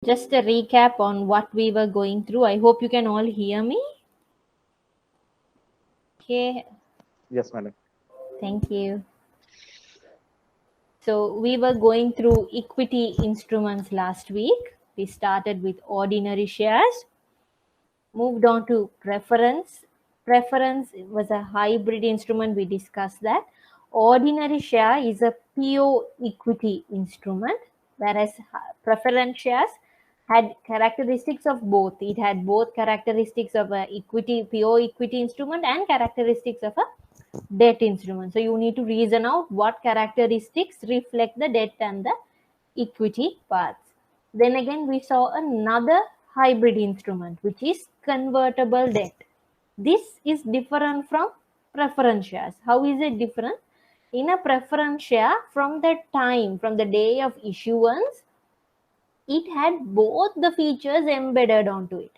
Just a recap on what we were going through. I hope you can all hear me. Okay, Yes, madam. thank you. So we were going through equity instruments last week. We started with ordinary shares, moved on to preference. Preference was a hybrid instrument. We discussed that. Ordinary share is a pure equity instrument, whereas preference shares had characteristics of both. It had both characteristics of a equity, pure equity instrument, and characteristics of a debt instrument. So you need to reason out what characteristics reflect the debt and the equity parts. Then again, we saw another hybrid instrument, which is convertible debt. This is different from preference shares. How is it different? In a preference share, from the time, from the day of issuance, it had both the features embedded onto it.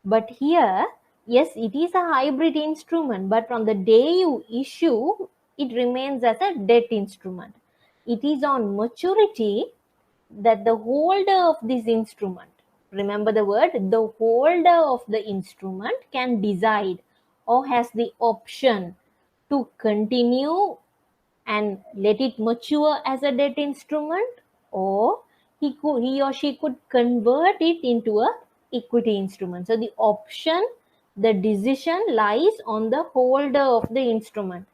But here, yes, it is a hybrid instrument, but from the day you issue, it remains as a debt instrument. It is on maturity that the holder of this instrument, remember the word, the holder of the instrument can decide or has the option to continue and let it mature as a debt instrument, or he or she could convert it into a equity instrument. So the option, the decision lies on the holder of the instrument.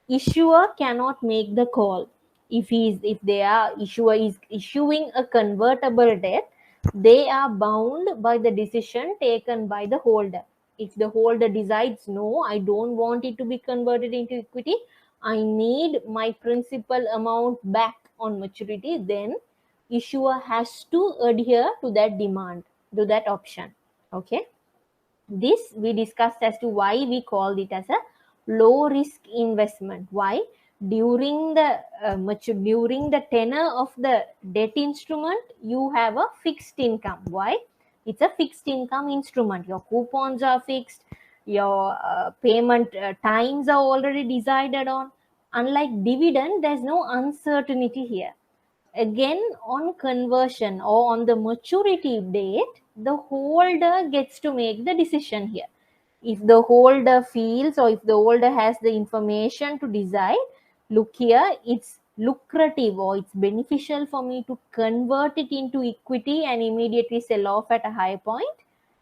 Issuer cannot make the call. If they are issuer is issuing a convertible debt, they are bound by the decision taken by the holder. If the holder decides, no, I don't want it to be converted into equity, I need my principal amount back on maturity, then issuer has to adhere to that demand, to that option. Okay. This we discussed as to why we called it as a low risk investment. Why? During the during the tenor of the debt instrument, you have a fixed income. Why? It's a fixed income instrument. Your coupons are fixed. Your payment times are already decided on. Unlike dividend, there's no uncertainty here. Again, on conversion or on the maturity date, the holder gets to make the decision here. If the holder feels, or if the holder has the information to decide, look here, it's lucrative or it's beneficial for me to convert it into equity and immediately sell off at a high point,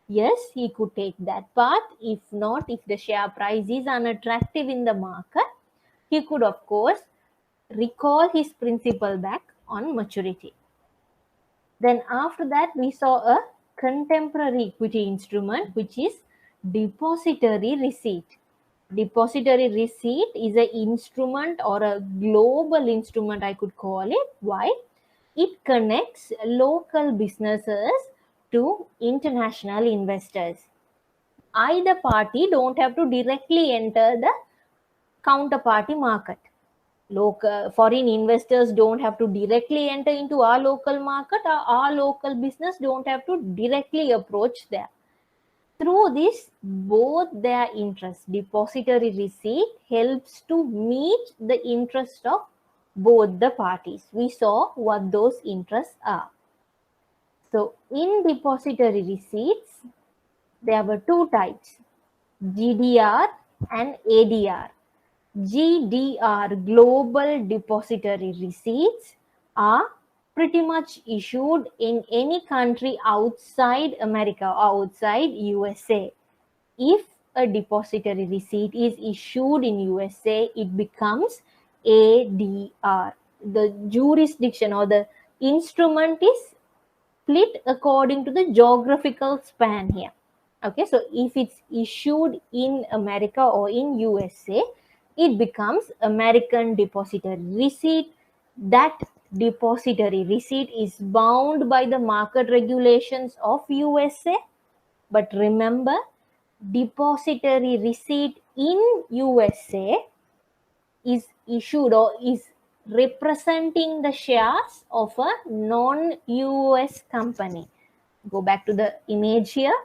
yes, he could take that path. If not, if the share price is unattractive in the market, he could of course recall his principal back on maturity. Then after that, we saw a contemporary equity instrument, which is depository receipt. Depository receipt is an instrument or a global instrument, I could call it. Why? It connects local businesses to international investors. Either party don't have to directly enter the counterparty market. Local foreign investors don't have to directly enter into our local market, or our local business don't have to directly approach there. Through this, both their interests, depository receipt helps to meet the interest of both the parties. We saw what those interests are. So in depository receipts, there were two types, GDR and ADR. GDR, Global Depository Receipts, are pretty much issued in any country outside America or outside USA. If a depository receipt is issued in USA, it becomes ADR. The jurisdiction or the instrument is split according to the geographical span here. Okay, so if it's issued in America or in USA, it becomes American depository receipt. That depository receipt is bound by the market regulations of USA. But remember, depository receipt in USA is issued or is representing the shares of a non-US company. Go back to the image here.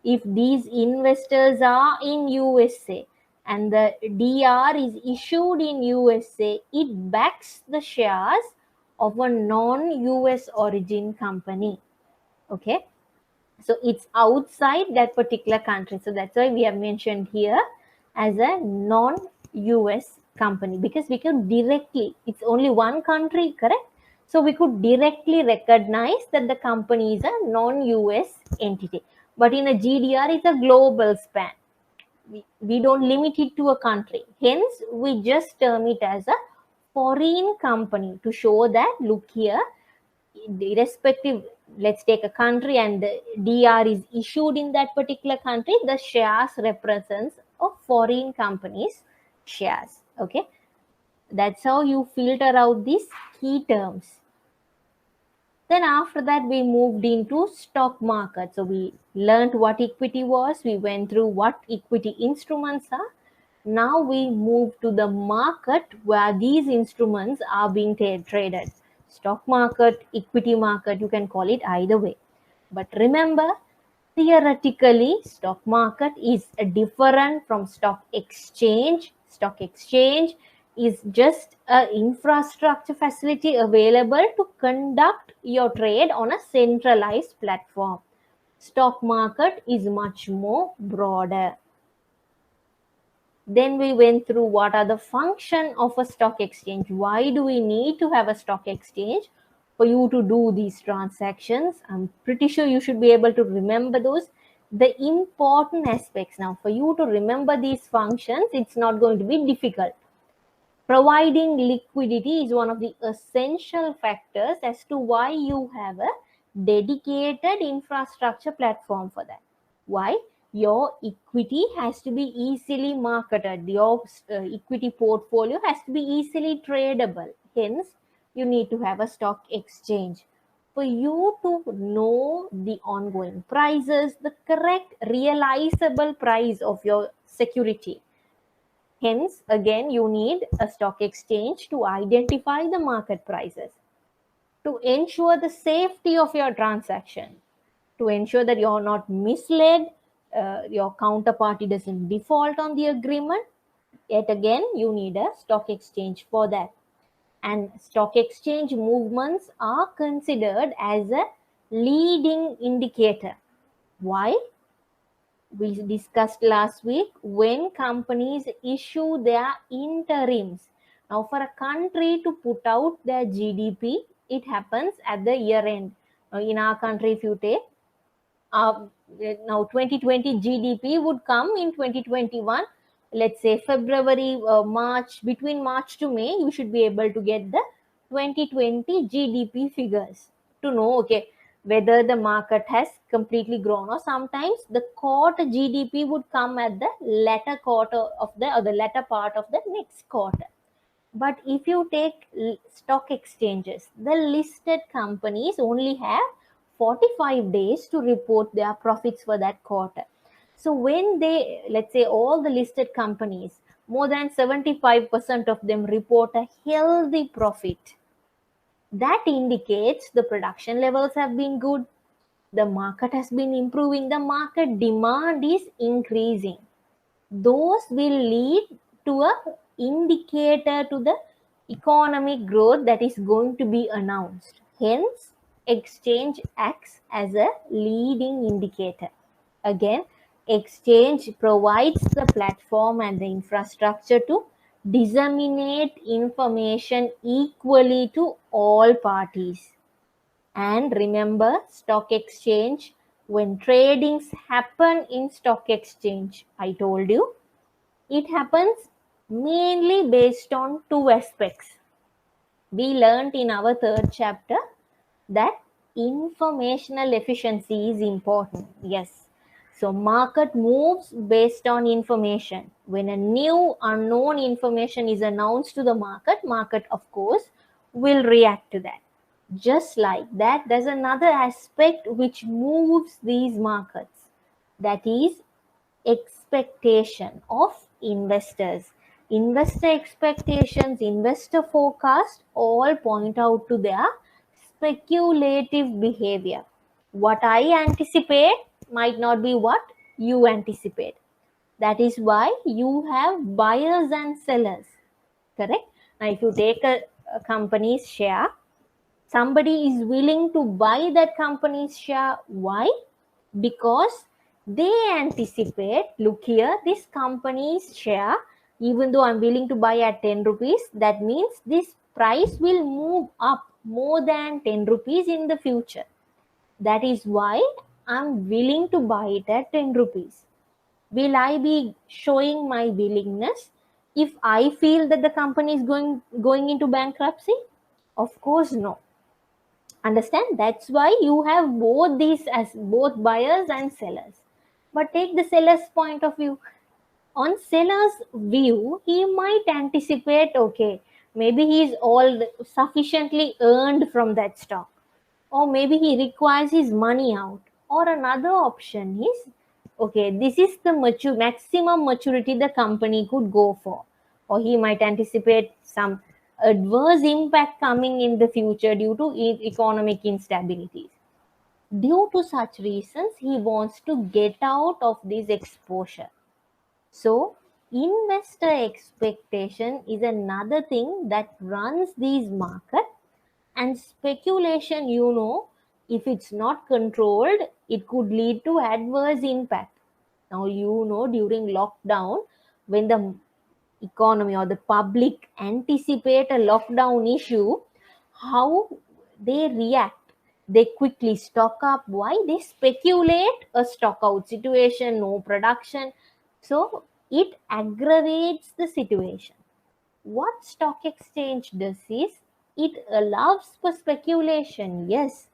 If these investors are in USA and the DR is issued in USA, it backs the shares of a non-US origin company. Okay, so it's outside that particular country. So that's why we have mentioned here as a non-US company, because we could directly, it's only one country, correct? So we could directly recognize that the company is a non-US entity. But in a GDR, it's a global span. We don't limit it to a country. Hence, we just term it as a foreign company to show that, look here, irrespective, let's take a country and the DR is issued in that particular country, the shares represents of foreign companies shares. Okay, that's how you filter out these key terms. Then after that, we moved into stock market. So we learned what equity was. We went through what equity instruments are. Now we move to the market where these instruments are being traded. Stock market, equity market, you can call it either way. But remember, theoretically, stock market is different from stock exchange. Stock exchange is just an infrastructure facility available to conduct your trade on a centralized platform. Stock market is much more broader. Then we went through what are the function of a stock exchange. Why do we need to have a stock exchange for you to do these transactions? I'm pretty sure you should be able to remember those. The important aspects now, for you to remember these functions, it's not going to be difficult. Providing liquidity is one of the essential factors as to why you have a dedicated infrastructure platform for that. Why? Your equity has to be easily marketed. Your equity portfolio has to be easily tradable. Hence, you need to have a stock exchange. For you to know the ongoing prices, the correct realizable price of your security. Hence, again, you need a stock exchange to identify the market prices, to ensure the safety of your transaction, to ensure that you're not misled, your counterparty doesn't default on the agreement. Yet again, you need a stock exchange for that. And stock exchange movements are considered as a leading indicator. Why? We discussed last week, when companies issue their interims. Now, for a country to put out their GDP, it happens at the year end. Now, in our country, if you take now 2020 GDP would come in 2021, let's say February, March, between March to May, you should be able to get the 2020 GDP figures to know, okay, whether the market has completely grown, or sometimes the quarter GDP would come at the latter quarter of the, or the latter part of the next quarter. But if you take stock exchanges, the listed companies only have 45 days to report their profits for that quarter. So when they, let's say all the listed companies, more than 75% of them report a healthy profit, that indicates the production levels have been good, the market has been improving, the market demand is increasing. Those will lead to a indicator to the economic growth that is going to be announced. Hence, exchange acts as a leading indicator. Again, exchange provides the platform and the infrastructure to disseminate information equally to all parties. And remember, stock exchange, when tradings happen in stock exchange, I told you, it happens mainly based on two aspects. We learned in our third chapter that informational efficiency is important. Yes. So market moves based on information. When a new unknown information is announced to the market of course will react to that. Just like that, there's another aspect which moves these markets. That is expectation of investors. Investor expectations, investor forecast all point out to their speculative behavior. What I anticipate might not be what you anticipate. That is why you have buyers and sellers. Correct? Now, if you take a company's share, Somebody is willing to buy that company's share. Why? Because they anticipate, look here, this company's share, even though I'm willing to buy at 10 rupees, that means this price will move up more than 10 rupees in the future. That is why I'm willing to buy it at 10 rupees. Will I be showing my willingness if I feel that the company is going into bankruptcy? Of course, no. Understand? That's why you have both these as both buyers and sellers. But take the seller's point of view. On seller's view, he might anticipate, okay, maybe he's all sufficiently earned from that stock, or maybe he requires his money out, or another option is, okay, this is the maximum maturity the company could go for, or he might anticipate some adverse impact coming in the future due to economic instabilities. Due to such reasons, he wants to get out of this exposure. So investor expectation is another thing that runs these market. And speculation, if it's not controlled, it could lead to adverse impact. Now, during lockdown, when the economy or the public anticipate a lockdown issue, how they react? They quickly stock up. Why? They speculate a stock out situation, no production. So it aggravates the situation. What stock exchange does is, it allows for speculation, yes,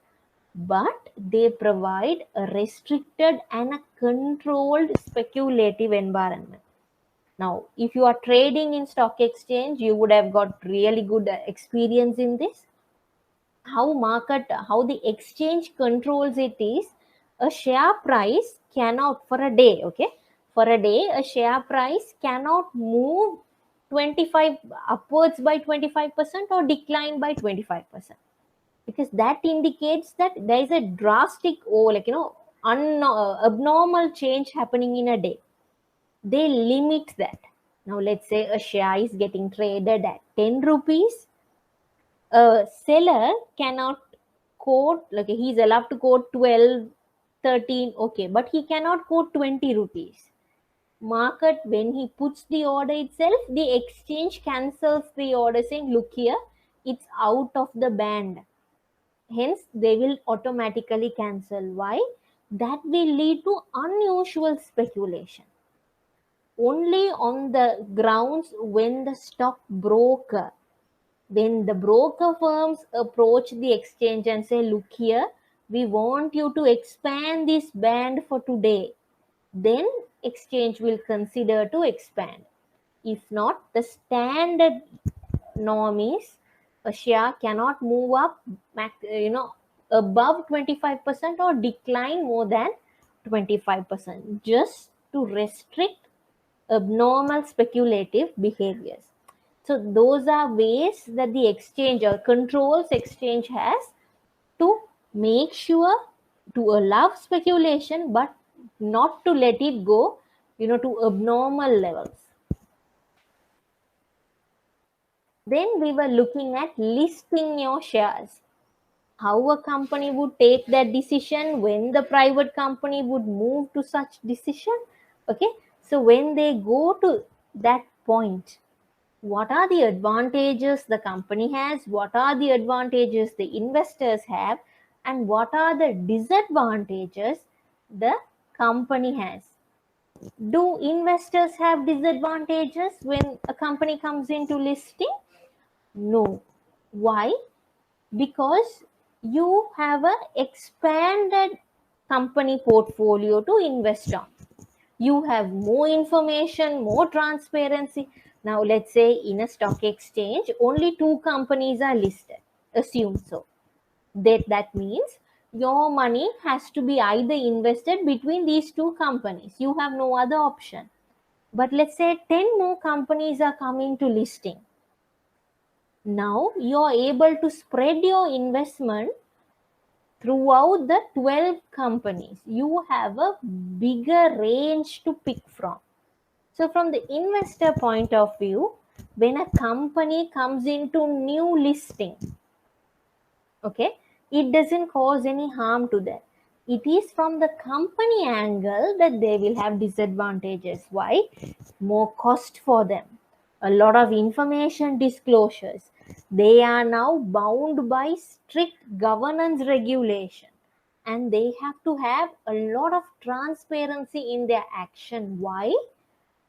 but they provide a restricted and a controlled speculative environment. Now, if you are trading in stock exchange, you would have got really good experience in this. How the exchange controls it is, a share price cannot, for a day, okay, for a day, a share price cannot move 25 upwards by 25% or decline by 25%, because that indicates that there is a drastic, abnormal change happening in a day. They limit that. Now let's say a share is getting traded at 10 rupees. A seller cannot quote, like he's allowed to quote 12, 13, okay, but he cannot quote 20 rupees. Market, when he puts the order itself, the exchange cancels the order saying, look here, it's out of the band. Hence, they will automatically cancel. Why? That will lead to unusual speculation. Only on the grounds when the stock broker, when the broker firms approach the exchange and say, look here, we want you to expand this band for today, then exchange will consider to expand. If not, the standard norm is a share cannot move up above 25% or decline more than 25%, just to restrict abnormal speculative behaviors. So those are ways that the exchange or controls exchange has to make sure to allow speculation, but not to let it go, to abnormal levels. Then we were looking at listing your shares. How a company would take that decision, when the private company would move to such decision. Okay, so when they go to that point, what are the advantages the company has, what are the advantages the investors have, and what are the disadvantages the company has. Do investors have disadvantages when a company comes into listing? No. Why? Because you have an expanded company portfolio to invest on. You have more information, more transparency. Now, let's say in a stock exchange, only 2 companies are listed. Assume so. That means your money has to be either invested between these 2 companies. You have no other option. But let's say 10 more companies are coming to listing. Now you're able to spread your investment throughout the 12 companies. You have a bigger range to pick from. So from the investor point of view, when a company comes into new listing, Okay, it doesn't cause any harm to them. It is from the company angle that they will have disadvantages. Why? More cost for them, a lot of information disclosures. They are now bound by strict governance regulation, and they have to have a lot of transparency in their action. Why?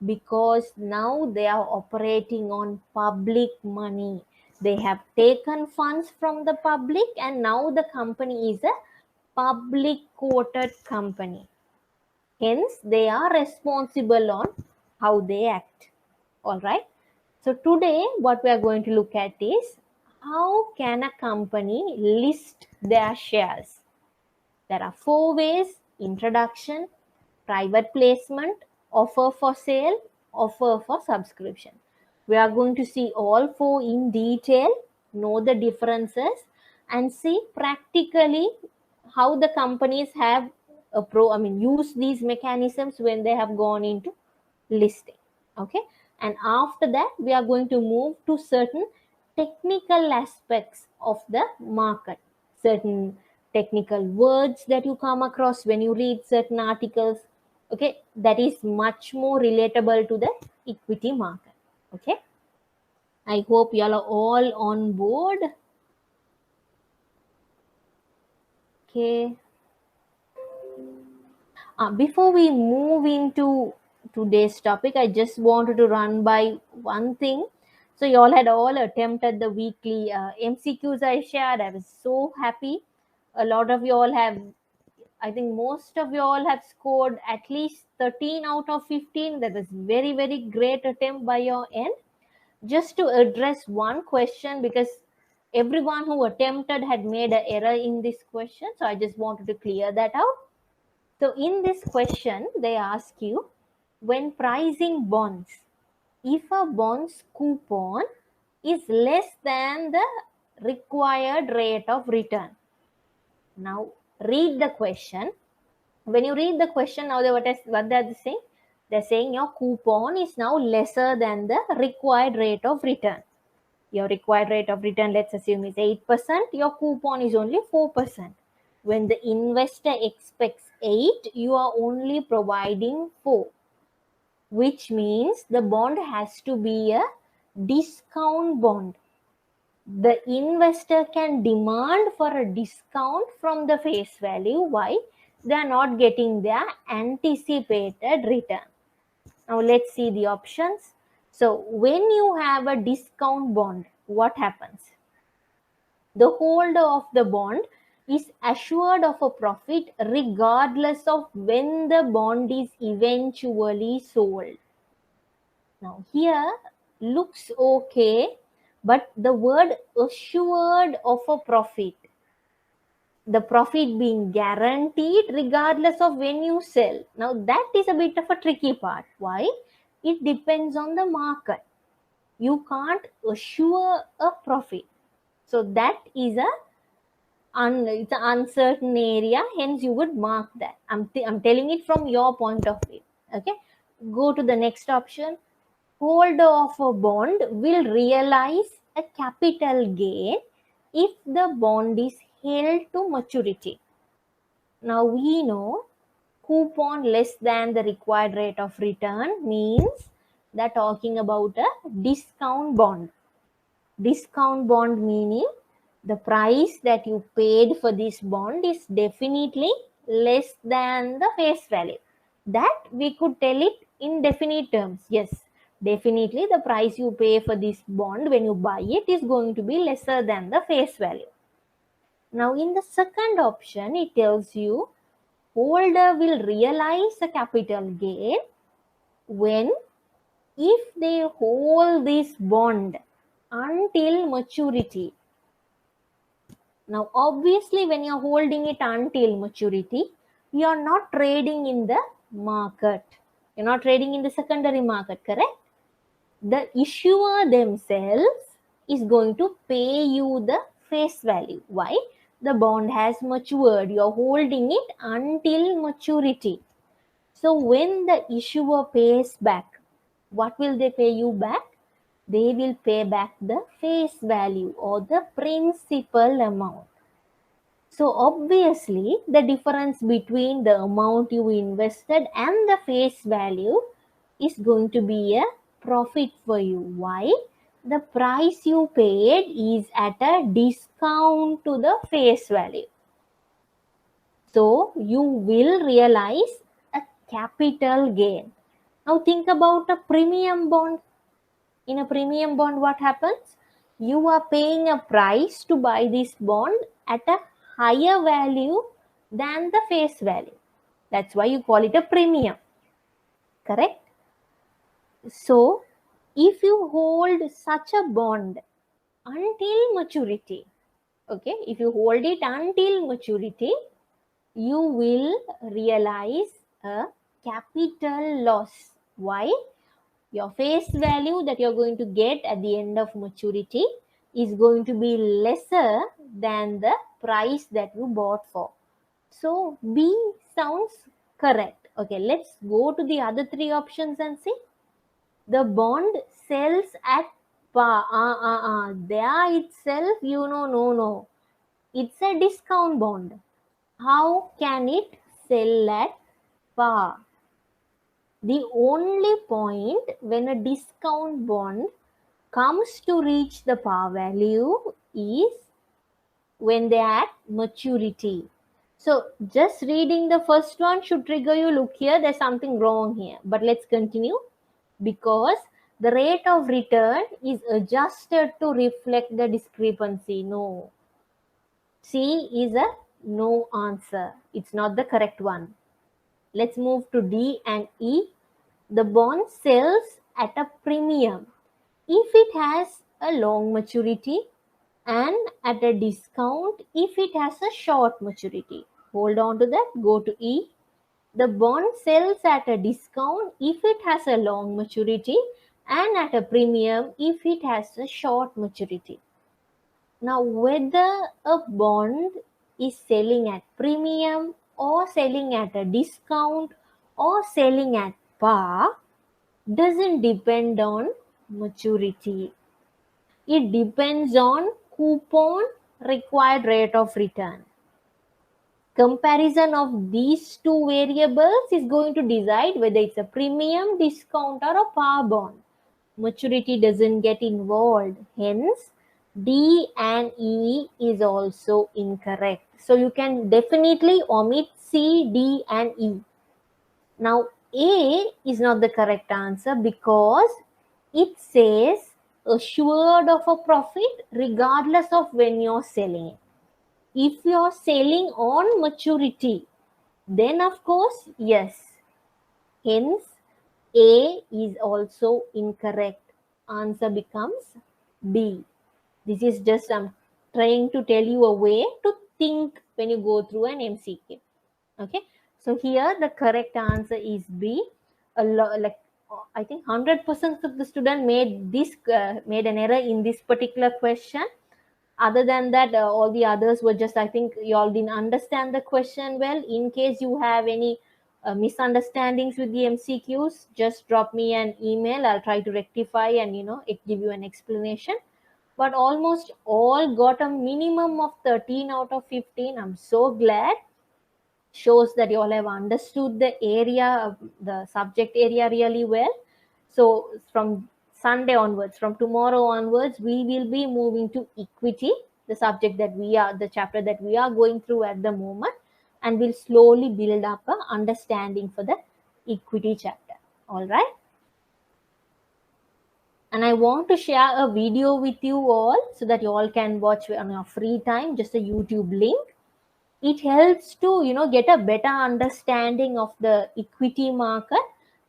Because now they are operating on public money. They have taken funds from the public, and now the company is a public quoted company. Hence, they are responsible on how they act. All right. So today, what we are going to look at is how can a company list their shares. There are 4 ways: introduction, private placement, offer for sale, offer for subscription. We are going to see all 4 in detail, know the differences, and see practically how the companies have use these mechanisms when they have gone into listing. Okay, and after that we are going to move to certain technical aspects of the market, certain technical words that you come across when you read certain articles. Okay, that is much more relatable to the equity market. Okay, I hope you all are all on board. Okay, before we move into today's topic, I just wanted to run by one thing. So you all had all attempted the weekly MCQs I shared. I was so happy. A lot of you all have, I think most of you all have scored at least 13 out of 15. That was very, very great attempt by your end. Just to address one question, because everyone who attempted had made an error in this question. So I just wanted to clear that out. So in this question, they ask you, when pricing bonds, if a bond's coupon is less than the required rate of return. Now read the question. When you read the question, now what they're saying? They're saying your coupon is now lesser than the required rate of return. Your required rate of return, let's assume, is 8%. Your coupon is only 4%. When the investor expects 8, you are only providing 4, which means the bond has to be a discount bond. The investor can demand for a discount from the face value. Why? They are not getting their anticipated return. Now let's see the options. So when you have a discount bond, what happens? The holder of the bond is assured of a profit regardless of when the bond is eventually sold. Now here looks okay, but the word assured of a profit, the profit being guaranteed regardless of when you sell. Now that is a bit of a tricky part. Why? It depends on the market. You can't assure a profit. So that is it's an uncertain area, hence you would mark that. I'm telling it from your point of view. Okay, go to the next option. Holder of a bond will realize a capital gain if the bond is held to maturity. Now we know coupon less than the required rate of return means they're talking about a discount bond. Discount bond meaning the price that you paid for this bond is definitely less than the face value. That we could tell it in definite terms. Yes, definitely the price you pay for this bond when you buy it is going to be lesser than the face value. Now in the second option, it tells you holder will realize a capital gain when, if they hold this bond until maturity. Now, obviously, when you're holding it until maturity, you're not trading in the market. You're not trading in the secondary market, correct? The issuer themselves is going to pay you the face value. Why? The bond has matured. You're holding it until maturity. So when the issuer pays back, what will they pay you back? They will pay back the face value or the principal amount. So obviously the difference between the amount you invested and the face value is going to be a profit for you. Why? The price you paid is at a discount to the face value. So you will realize a capital gain. Now think about a premium bond. In a premium bond, what happens? You are paying a price to buy this bond at a higher value than the face value. That's why you call it a premium. Correct? So, if you hold such a bond until maturity, okay, if you hold it until maturity, you will realize a capital loss. Why? Your face value that you're going to get at the end of maturity is going to be lesser than the price that you bought for. So B sounds correct. Okay, let's go to the other three options and see. The bond sells at par. There itself, no. It's a discount bond. How can it sell at par? The only point when a discount bond comes to reach the par value is when they are at maturity. So just reading the first one should trigger you, look here, there's something wrong here. But let's continue, because the rate of return is adjusted to reflect the discrepancy. No. C is a no answer. It's not the correct one. Let's move to D and E. The bond sells at a premium if it has a long maturity and at a discount if it has a short maturity. Hold on to that. Go to E. The bond sells at a discount if it has a long maturity and at a premium if it has a short maturity. Now, whether a bond is selling at premium or selling at a discount or selling at par doesn't depend on maturity. It depends on coupon required rate of return. Comparison of these two variables is going to decide whether it's a premium, discount, or a par bond. Maturity doesn't get involved. Hence, D and E is also incorrect. So you can definitely omit C, D, and E. Now, A is not the correct answer because it says assured of a profit regardless of when you're selling it. If you're selling on maturity, then of course, yes. Hence, A is also incorrect. Answer becomes B. This is just I'm trying to tell you a way to think when you go through an MCQ. Okay, so here the correct answer is B. I think 100% of the student made an error in this particular question. Other than that, all the others were just, I think you all didn't understand the question well. In case you have any misunderstandings with the MCQs, just drop me an email. I'll try to rectify and give you an explanation. But almost all got a minimum of 13 out of 15. I'm so glad. Shows that you all have understood the area, the subject area really well. So from Sunday onwards, from tomorrow onwards, we will be moving to equity, the the chapter that we are going through at the moment, and we'll slowly build up a understanding for the equity chapter. All right. And I want to share a video with you all so that you all can watch on your free time, just a YouTube link. It helps to get a better understanding of the equity market,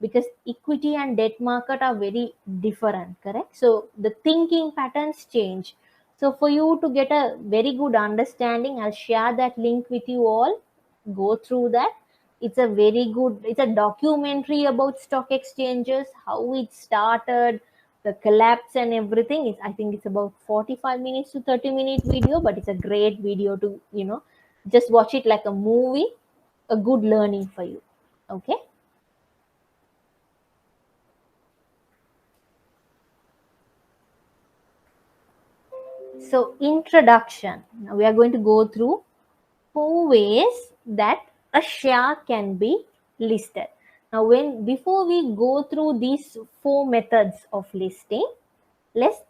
because equity and debt market are very different, correct? So the thinking patterns change. So for you to get a very good understanding, I'll share that link with you all. Go through that. It's a documentary about stock exchanges, how it started, the collapse and everything. I think it's about 45 minutes to 30-minute video, but it's a great video to just watch it like a movie, a good learning for you. Okay. So introduction. Now we are going to go through four ways that a share can be listed. Now, before we go through these four methods of listing, let's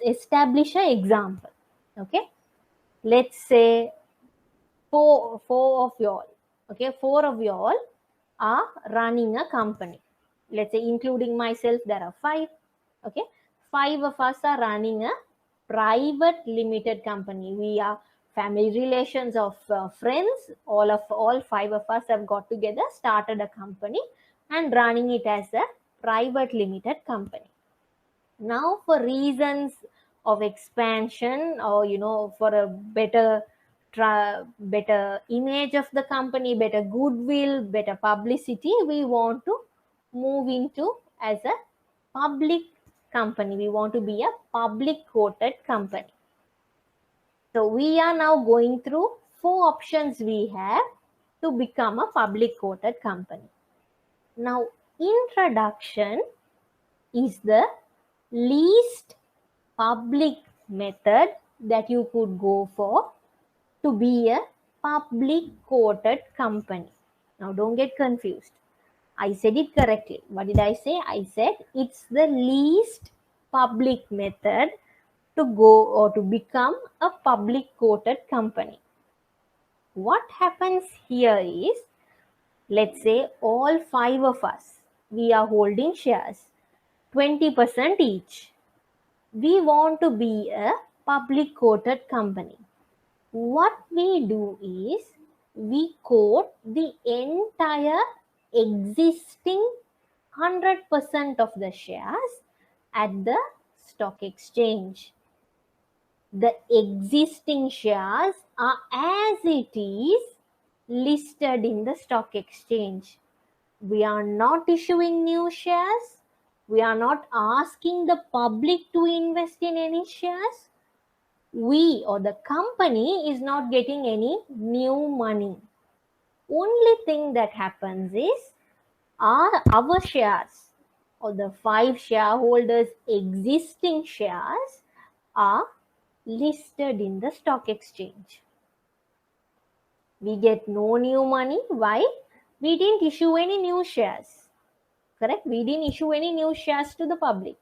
establish an example. Okay, let's say four of y'all. Okay, four of y'all are running a company. Let's say, including myself, there are five. Okay, five of us are running a private limited company. We are family relations of friends. All five of us have got together, started a company, and running it as a private limited company. Now, for reasons of expansion, or for a better image of the company, better goodwill, better publicity, we want to move into as a public company. We want to be a public quoted company. So we are now going through four options we have to become a public quoted company. Now, introduction is the least public method that you could go for to be a public quoted company. Now, don't get confused. I said it correctly. What did I say? I said it's the least public method to go or to become a public quoted company. What happens here is, let's say all five of us, we are holding shares, 20% each. We want to be a public quoted company. What we do is, we quote the entire existing 100% of the shares at the stock exchange. The existing shares are as it is listed in the stock exchange. We are not issuing new shares. We are not asking the public to invest in any shares. We or the company is not getting any new money. Only thing that happens is, our shares or the five shareholders' existing shares are listed in the stock exchange. We get no new money. Why? We didn't issue any new shares. Correct? We didn't issue any new shares to the public.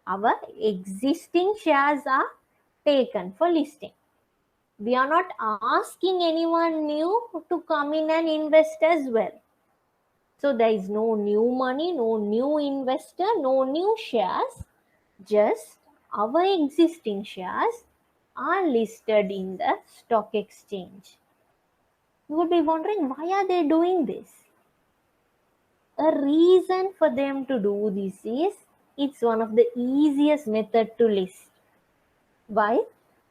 Our existing shares are taken for listing. We are not asking anyone new to come in and invest as well. So there is no new money, no new investor, no new shares. Just our existing shares are listed in the stock exchange. You would be wondering, why are they doing this? A reason for them to do this is, it's one of the easiest method to list. Why?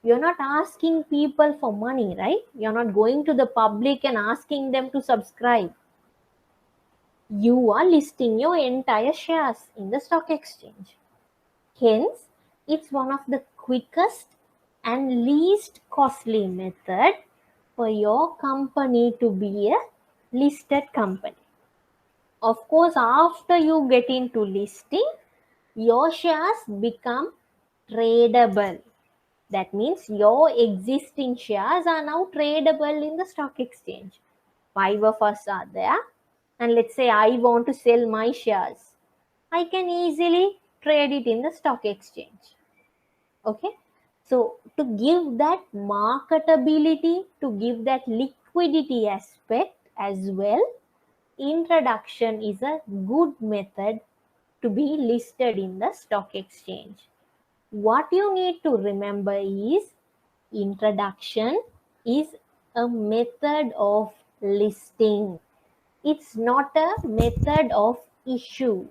You're not asking people for money, right? You're not going to the public and asking them to subscribe. You are listing your entire shares in the stock exchange. Hence, it's one of the quickest and least costly method for your company to be a listed company. Of course, after you get into listing, your shares become tradable. That means your existing shares are now tradable in the stock exchange. Five of us are there, and let's say I want to sell my shares. I can easily trade it in the stock exchange. Okay, so to give that marketability, to give that liquidity aspect as well, introduction is a good method to be listed in the stock exchange. What you need to remember is, introduction is a method of listing. It's not a method of issue,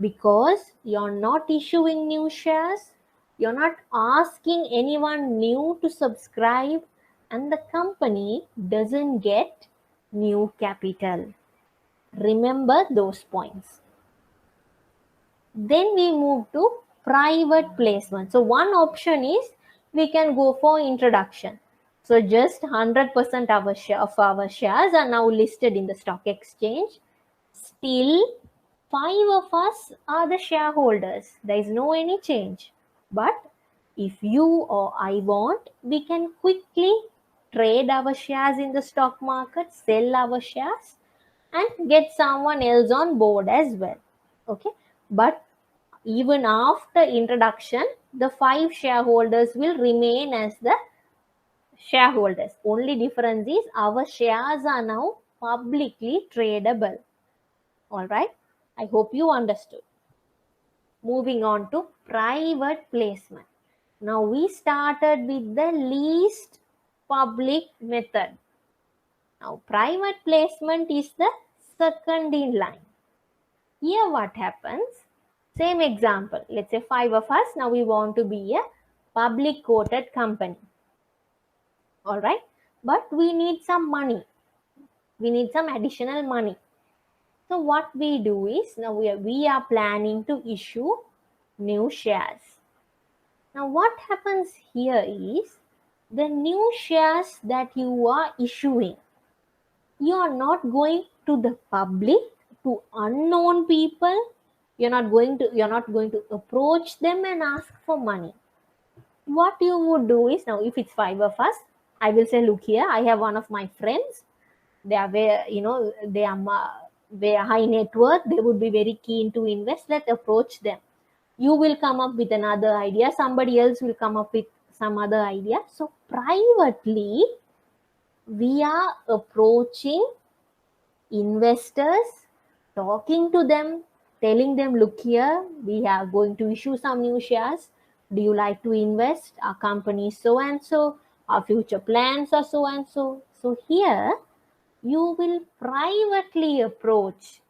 because you're not issuing new shares, you're not asking anyone new to subscribe, and the company doesn't get new capital. Remember those points. Then we move to private placement. So one option is, we can go for introduction. So just 100% of our shares are now listed in the stock exchange. Still, five of us are the shareholders. There is no any change. But if you or I want, we can quickly trade our shares in the stock market, sell our shares, and get someone else on board as well. Okay, but even after introduction, the 5 shareholders will remain as the shareholders. Only difference is our shares are now publicly tradable. All right, I hope you understood. Moving on to private placement. Now we started with the least public method. Now private placement is the second in line. Here what happens? Same example. Let's say 5 of us. Now we want to be a public quoted company. All right. But we need some money. We need some additional money. So what we do is, now we are planning to issue new shares. Now what happens here is, the new shares that you are issuing, you are not going to the public, to unknown people. You're not going to approach them and ask for money. What you would do is, now if it's 5 of us, I will say, look here, I have one of my friends. They are very high net worth. They would be very keen to invest. Let's approach them. You will come up with another idea. Somebody else will come up with some other idea. So privately, we are approaching investors, talking to them, telling them, look here, we are going to issue some new shares. Do you like to invest? Our company is so and so. Our future plans are so and so. So here, you will privately approach.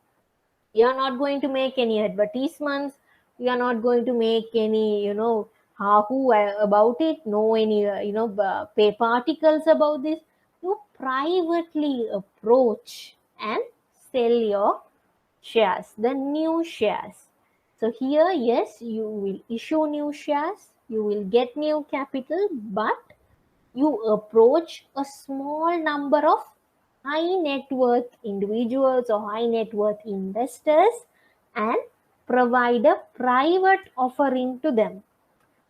You are not going to make any advertisements. You are not going to make any, who about it. No any, paper articles about this. You privately approach and sell your shares, the new shares. So here, yes, you will issue new shares. You will get new capital, but you approach a small number of high net worth individuals or high net worth investors and provide a private offering to them.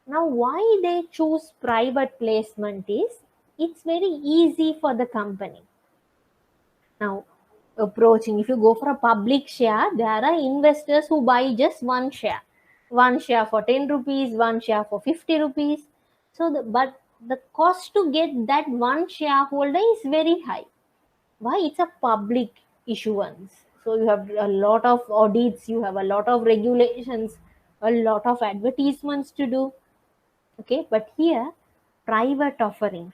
Now, why they choose private placement is, it's very easy for the company. Now, approaching, if you go for a public share, there are investors who buy just one share. One share for 10 rupees, one share for 50 rupees. So, but the cost to get that one shareholder is very high. Why? It's a public issuance. So you have a lot of audits, you have a lot of regulations, a lot of advertisements to do. Okay, but here, private offerings.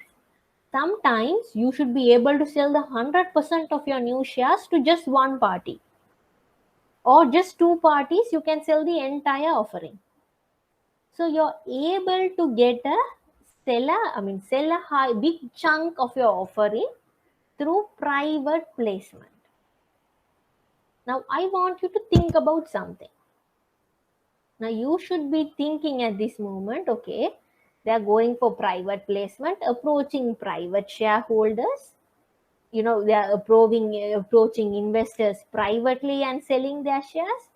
Sometimes you should be able to sell the 100% of your new shares to just one party, or just two parties, you can sell the entire offering. So you're able to get sell a high, big chunk of your offering through private placement. Now, I want you to think about something. Now, you should be thinking at this moment, okay, they are going for private placement, approaching private shareholders. They are approaching investors privately and selling their shares.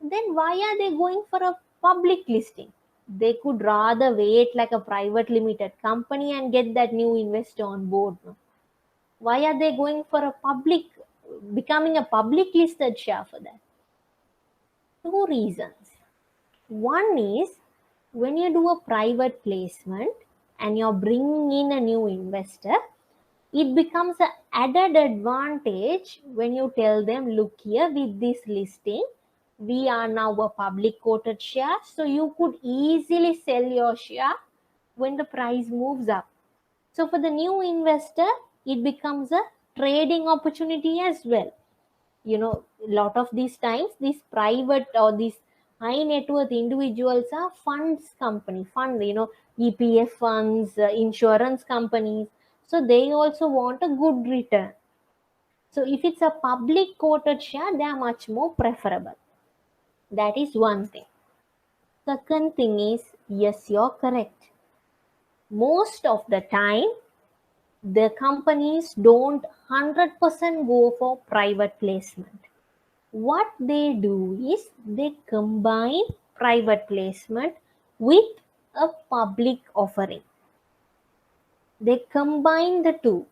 Then why are they going for a public listing? They could rather wait like a private limited company and get that new investor on board. No? Why are they going for becoming a public listed share for that? Two reasons. One is, when you do a private placement and you're bringing in a new investor, it becomes an added advantage when you tell them, look here, with this listing, we are now a public quoted share, so you could easily sell your share when the price moves up. So for the new investor, it becomes a trading opportunity as well. A lot of these times, these private or these high net worth individuals are EPF funds, insurance companies. So they also want a good return. So if it's a public quoted share, they are much more preferable. That is one thing. Second thing is, yes, you're correct. Most of the time, the companies don't 100% go for private placement. What they do is, they combine private placement with a public offering. They combine the two.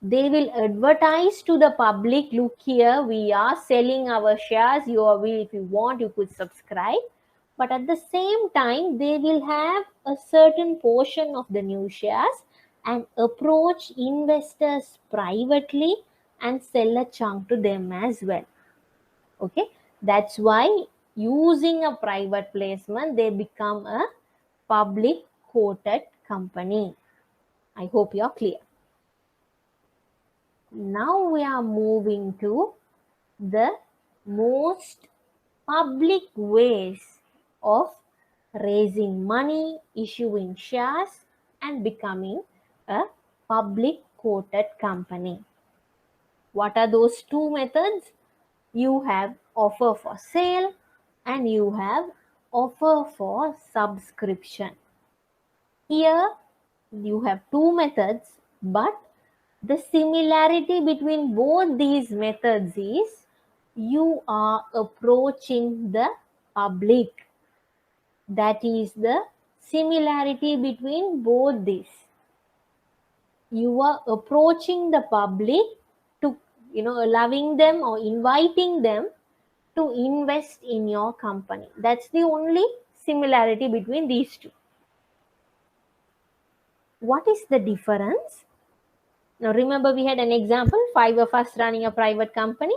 They will advertise to the public, look here, we are selling our shares. If you want, you could subscribe. But at the same time, they will have a certain portion of the new shares and approach investors privately and sell a chunk to them as well. Okay, that's why using a private placement, they become a public quoted company. I hope you're clear. Now we are moving to the most public ways of raising money, issuing shares, and becoming a public quoted company. What are those two methods? You have offer for sale and you have offer for subscription. Here you have two methods, but the similarity between both these methods is you are approaching the public. That is the similarity between both these. You are approaching the public to, allowing them or inviting them to invest in your company. That's the only similarity between these two. What is the difference? Now remember, we had an example, 5 of us running a private company.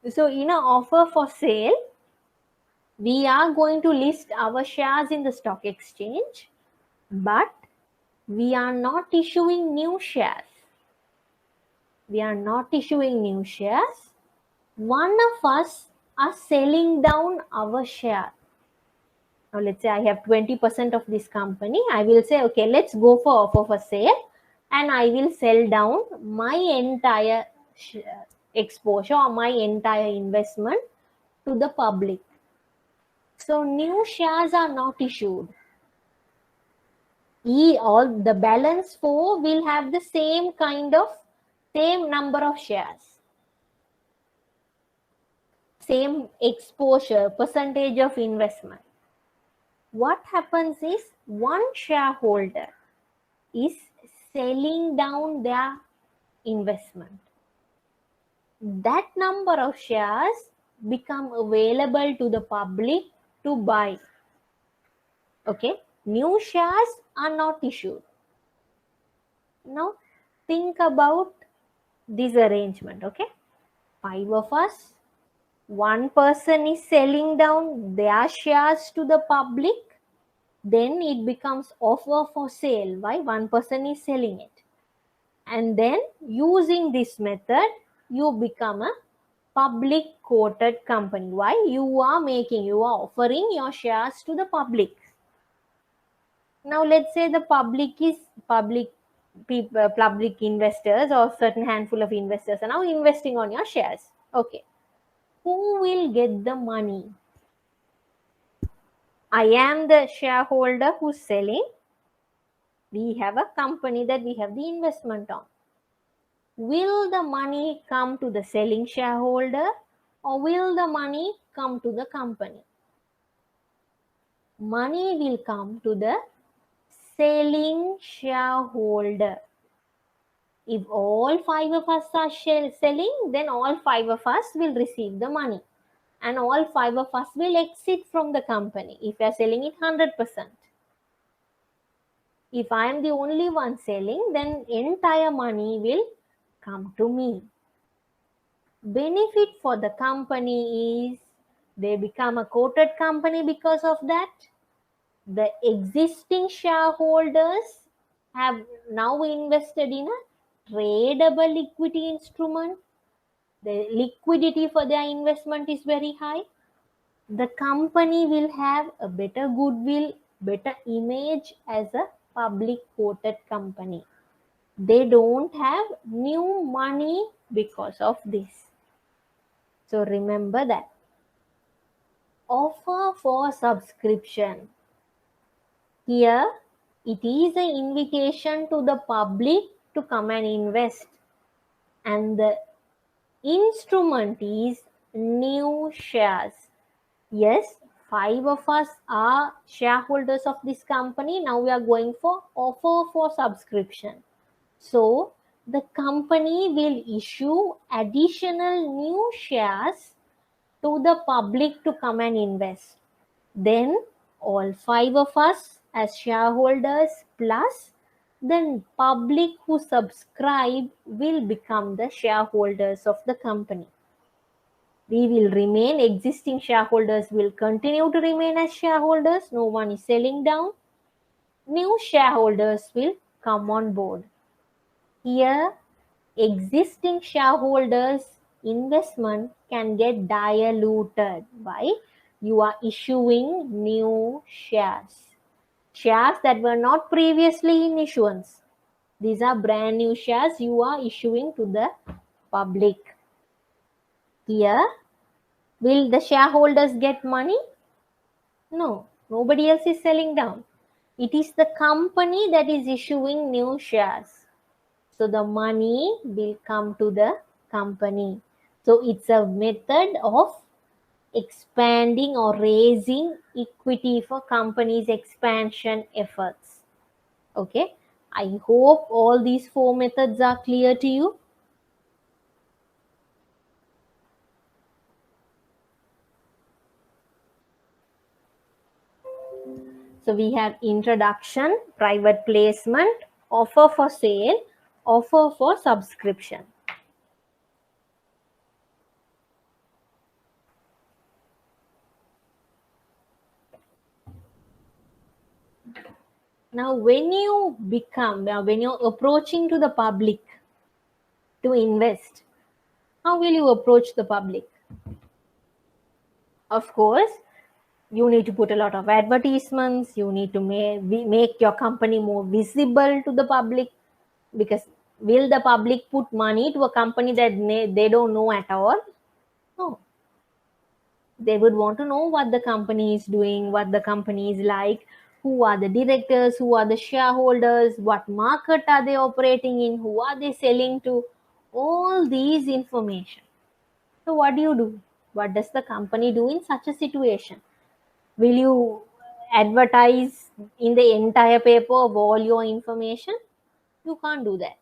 So in an offer for sale, we are going to list our shares in the stock exchange, but we are not issuing new shares. We are not issuing new shares. One of us are selling down our share. Now let's say I have 20% of this company. I will say, okay, let's go for offer for sale, and I will sell down my entire exposure or my entire investment to the public. So new shares are not issued. All the balance 4 will have the same number of shares, same exposure, percentage of investment. What happens is one shareholder is selling down their investment. That number of shares become available to the public to buy. Okay, new shares are not issued. Now think about this arrangement. Okay, 5 of us, one person is selling down their shares to the public, then it becomes offer for sale. Why? One person is selling it. And then using this method, you become a public quoted company. Why? You are offering your shares to the public. Now let's say the public is public investors, or certain handful of investors are now investing on your shares. Okay, who will get the money? I am the shareholder who's selling. We have a company that we have the investment on. Will the money come to the selling shareholder, or will the money come to the company? Money will come to the selling shareholder. If all 5 of us are selling, then all 5 of us will receive the money, and all 5 of us will exit from the company if we are selling it 100%. If I am the only one selling, then entire money will come to me. Benefit for the company is they become a quoted company because of that. The existing shareholders have now invested in a tradable equity instrument. The liquidity for their investment is very high. The company will have a better goodwill, better image as a public quoted company. They don't have new money because of this. So remember that. Offer for subscription. Here it is an invitation to the public to come and invest, and the instrument is new shares. Yes, 5 of us are shareholders of this company. Now we are going for offer for subscription. So the company will issue additional new shares to the public to come and invest. Then all 5 of us as shareholders plus the public who subscribe will become the shareholders of the company. We will remain, existing shareholders will continue to remain as shareholders. No one is selling down. New shareholders will come on board. Here, existing shareholders' investment can get diluted by you are issuing new shares. Shares that were not previously in issuance. These are brand new shares you are issuing to the public. Here, will the shareholders get money? No, nobody else is selling down. It is the company that is issuing new shares. So the money will come to the company. So it's a method of expanding or raising equity for companies' expansion efforts. Okay, I hope all these 4 methods are clear to you. So we have introduction, private placement, offer for sale, offer for subscription. Now when you're approaching to the public to invest, how will you approach the public? Of course, you need to put a lot of advertisements. You need to make your company more visible to the public, because will the public put money to a company that they don't know at all? No. They would want to know what the company is doing, what the company is like, who are the directors, who are the shareholders, what market are they operating in, who are they selling to, all these information. So what do? What does the company do in such a situation? Will you advertise in the entire paper of all your information? You can't do that.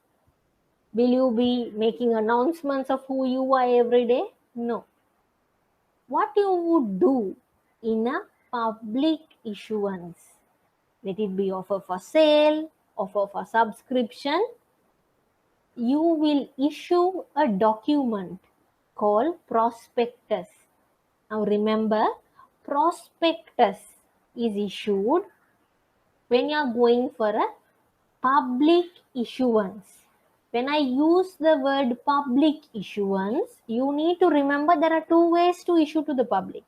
Will you be making announcements of who you are every day? No. What you would do in a public issuance, let it be offer for sale, offer for subscription, you will issue a document called prospectus. Now remember, prospectus is issued when you are going for a public issuance. When I use the word public issuance, you need to remember there are 2 ways to issue to the public.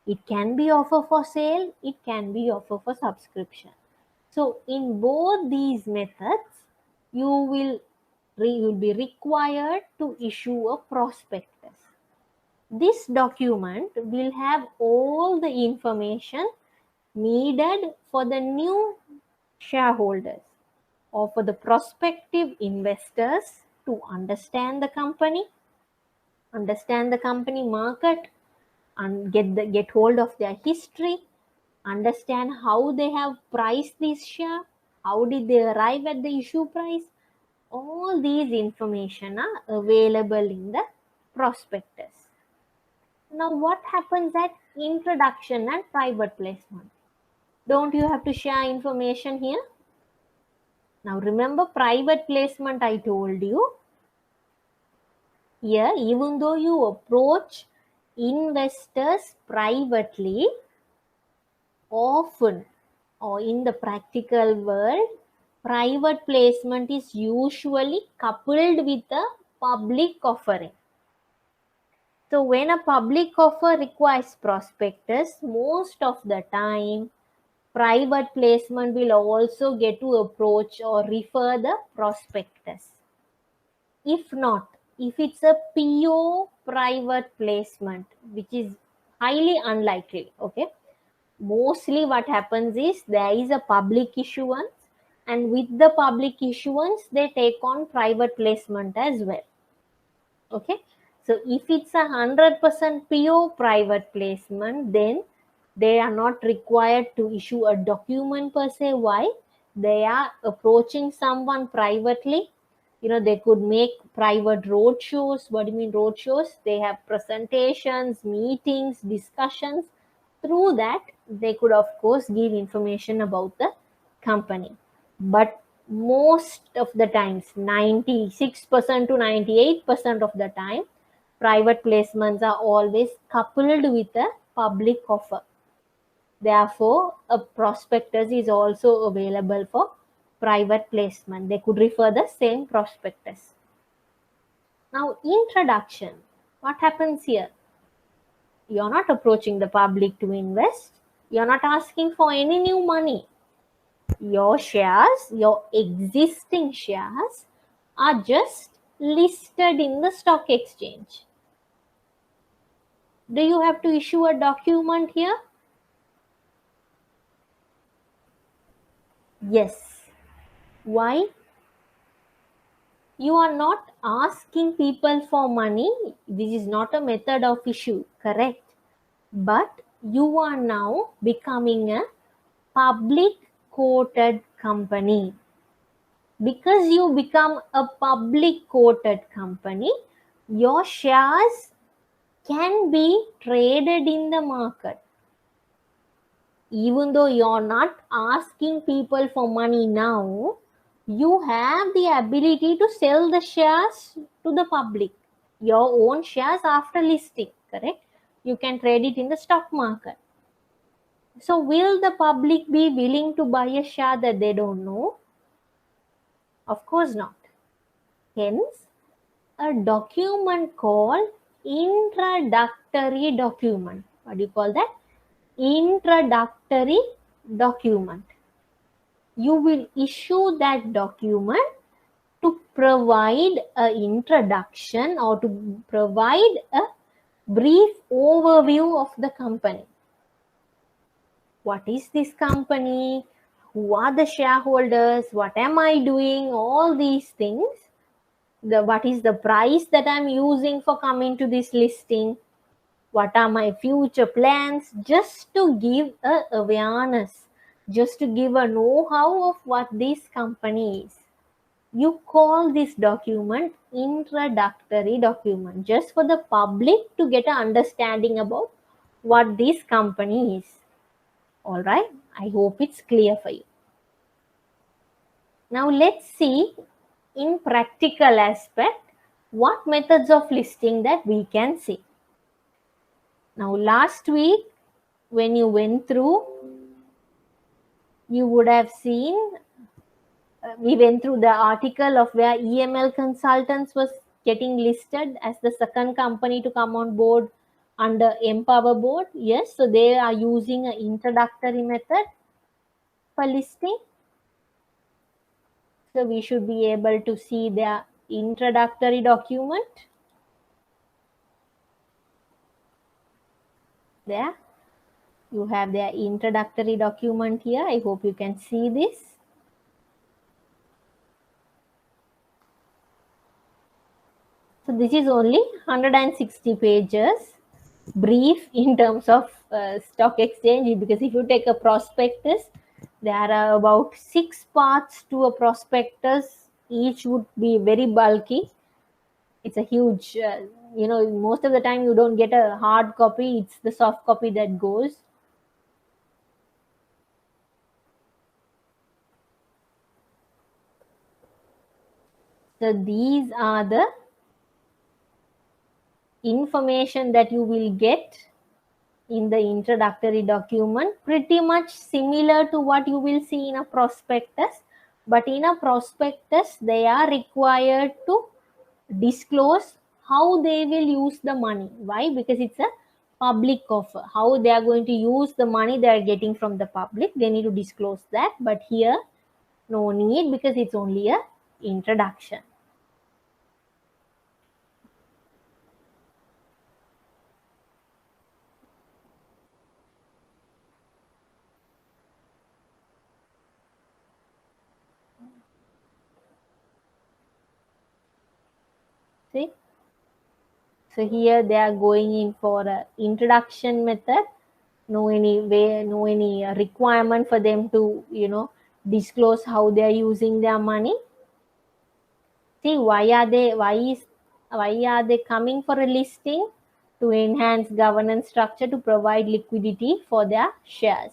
It can be offer for sale, it can be offer for subscription. So in both these methods, you will be required to issue a prospectus. This document will have all the information needed for the new shareholders or for the prospective investors to understand the company market, and get hold of their history, understand how they have priced this share, how did they arrive at the issue price. All these information are available in the prospectus. Now what happens at introduction and private placement? Don't you have to share information here? Now remember, private placement I told you. Here, even though you approach investors privately, often or in the practical world, private placement is usually coupled with a public offering. So when a public offer requires prospectus, most of the time private placement will also get to approach or refer the prospectus. If not, if it's a PO private placement, which is highly unlikely, okay, mostly what happens is there is a public issuance, and with the public issuance they take on private placement as well. Okay, so if it's 100% PO private placement, then They are not required to issue a document per se. Why? They are approaching someone privately. They could make private road shows. What do you mean road shows? They have presentations, meetings, discussions. Through that, they could, of course, give information about the company. But most of the times, 96% to 98% of the time, private placements are always coupled with a public offer. Therefore, a prospectus is also available for private placement. They could refer the same prospectus. Now, introduction. What happens here? You're not approaching the public to invest. You're not asking for any new money. Your shares, your existing shares, are just listed in the stock exchange. Do you have to issue a document here? Yes. Why? You are not asking people for money. This is not a method of issue, correct? But you are now becoming a public quoted company. Because you become a public quoted company, your shares can be traded in the market. Even though you're not asking people for money now, you have the ability to sell the shares to the public, your own shares after listing, correct? You can trade it in the stock market. So will the public be willing to buy a share that they don't know? Of course not. Hence, a document called introductory document. What do you call that? Introductory document. You will issue that document to provide an introduction or to provide a brief overview of the company. What is this company? Who are the shareholders? What am I doing? All these things. What is the price that I'm using for coming to this listing? What are my future plans? Just to give a awareness, just to give a know-how of what this company is. You call this document introductory document, just for the public to get an understanding about what this company is. All right, I hope it's clear for you. Now let's see in practical aspect what methods of listing that we can see. Now last week when you went through, you would have seen we went through the article of where EML Consultants was getting listed as the second company to come on board under Empower Board. Yes, so they are using an introductory method for listing. So we should be able to see their introductory document. There, you have their introductory document here. I hope you can see this. So this is only 160 pages, brief in terms of stock exchange, because if you take a prospectus, there are about 6 parts to a prospectus. Each would be very bulky. It's a huge, most of the time you don't get a hard copy. It's the soft copy that goes. So these are the information that you will get in the introductory document, pretty much similar to what you will see in a prospectus. But in a prospectus, they are required to disclose how they will use the money. Why? Because it's a public offer. How they are going to use the money they are getting from the public, they need to disclose that. But here, no need, because it's only a introduction. See? So here they are going in for an introduction method. no any requirement for them to, disclose how they are using their money. See, why are they coming for a listing? To enhance governance structure, to provide liquidity for their shares.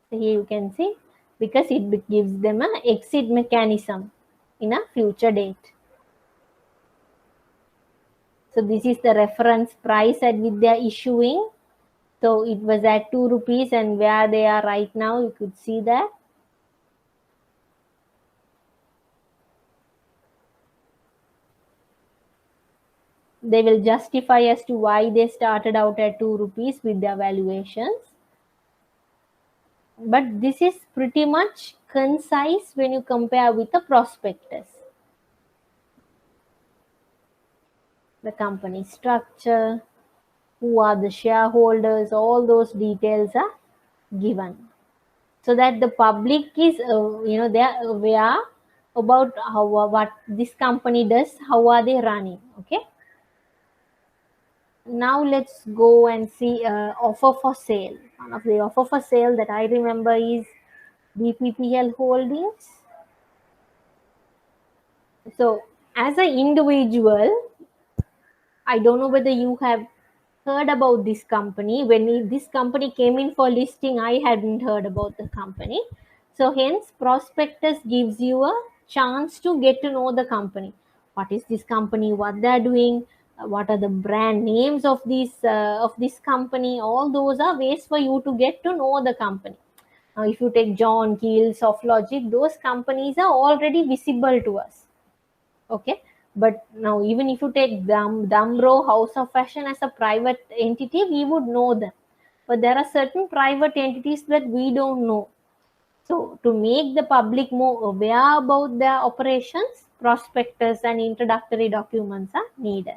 So here you can see, because it gives them an exit mechanism in a future date. So this is the reference price at which they are issuing. So it was at 2 rupees, and where they are right now, you could see that. They will justify as to why they started out at 2 rupees with their valuations. But this is pretty much concise when you compare with the prospectus. The company structure, who are the shareholders, all those details are given, so that the public is they are aware about what this company does, how are they running. Okay, now let's go and see offer for sale. One of the offer for sale that I remember is BPPL Holdings. So as an individual, I don't know whether you have heard about this company. When this company came in for listing, I hadn't heard about the company. So hence, prospectus gives you a chance to get to know the company. What is this company? What they're doing? What are the brand names of this company? All those are ways for you to get to know the company. Now, if you take John Keel, SoftLogic, those companies are already visible to us. Okay, but now even if you take Damro House of Fashion as a private entity, we would know them, but there are certain private entities that we don't know. So to make the public more aware about their operations, prospectus and introductory documents are needed.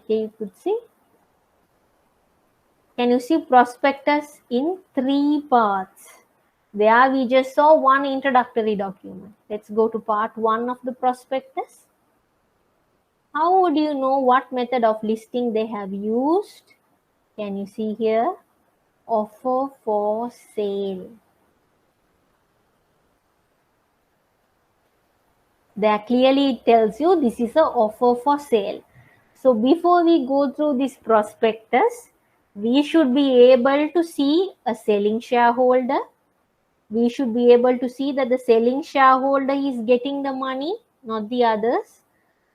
Here you could see, can you see prospectus in 3 parts? There we just saw one introductory document. Let's go to part 1 of the prospectus. How would you know what method of listing they have used? Can you see here? Offer for sale. There clearly it tells you this is an offer for sale. So before we go through this prospectus, we should be able to see a selling shareholder. We should be able to see that the selling shareholder is getting the money, not the others.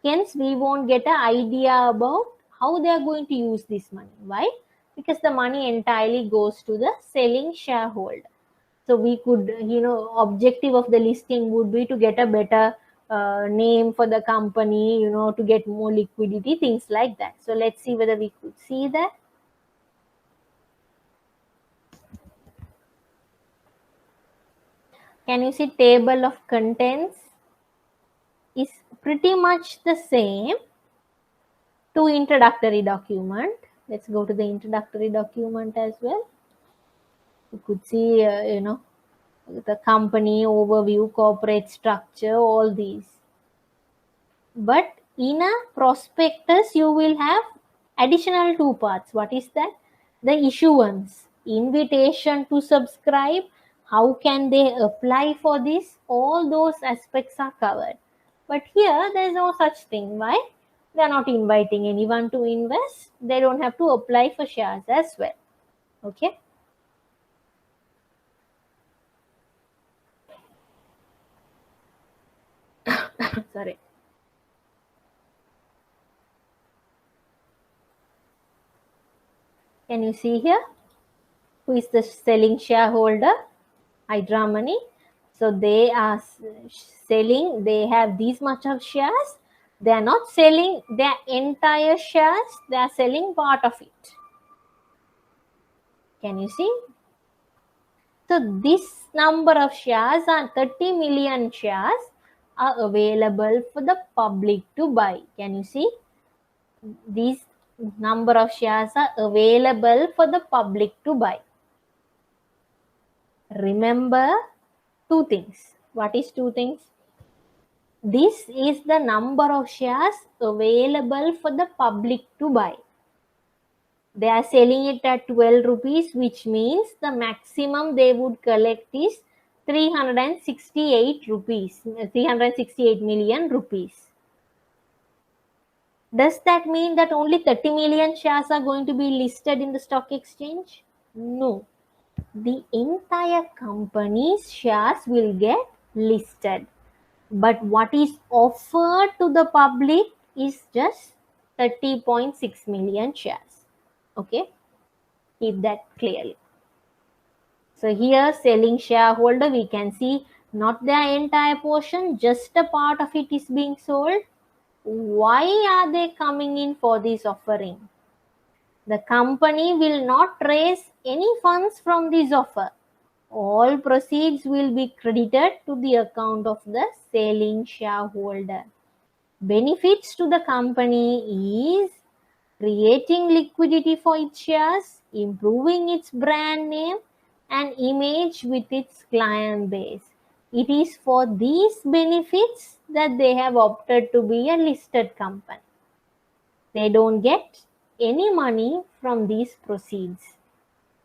Hence, we won't get an idea about how they are going to use this money. Why? Because the money entirely goes to the selling shareholder. So we could, objective of the listing would be to get a better name for the company, to get more liquidity, things like that. So let's see whether we could see that. Can you see table of contents is pretty much the same to introductory document. Let's go to the introductory document as well. You could see, the company overview, corporate structure, all these. But in a prospectus, you will have additional 2 parts. What is that? The issuance, invitation to subscribe, how can they apply for this? All those aspects are covered. But here, there is no such thing. Why? They are not inviting anyone to invest. They don't have to apply for shares as well. Okay. Sorry. Can you see here? Who is the selling shareholder? Hydra Money. So they are selling, they have these much of shares. They are not selling their entire shares, they are selling part of it. Can you see? So this number of shares are 30 million shares are available for the public to buy. Can you see? These number of shares are available for the public to buy. Remember 2 things. What is 2 things? This is the number of shares available for the public to buy. They are selling it at 12 rupees, which means the maximum they would collect is 368 rupees, 368 million rupees. Does that mean that only 30 million shares are going to be listed in the stock exchange? No. The entire company's shares will get listed. But what is offered to the public is just 30.6 million shares. Okay, keep that clearly. So here selling shareholder, we can see not the entire portion, just a part of it is being sold. Why are they coming in for this offering? The company will not raise any funds from this offer. All proceeds will be credited to the account of the selling shareholder. Benefits to the company is creating liquidity for its shares, improving its brand name and image with its client base. It is for these benefits that they have opted to be a listed company. They don't get any money from these proceeds,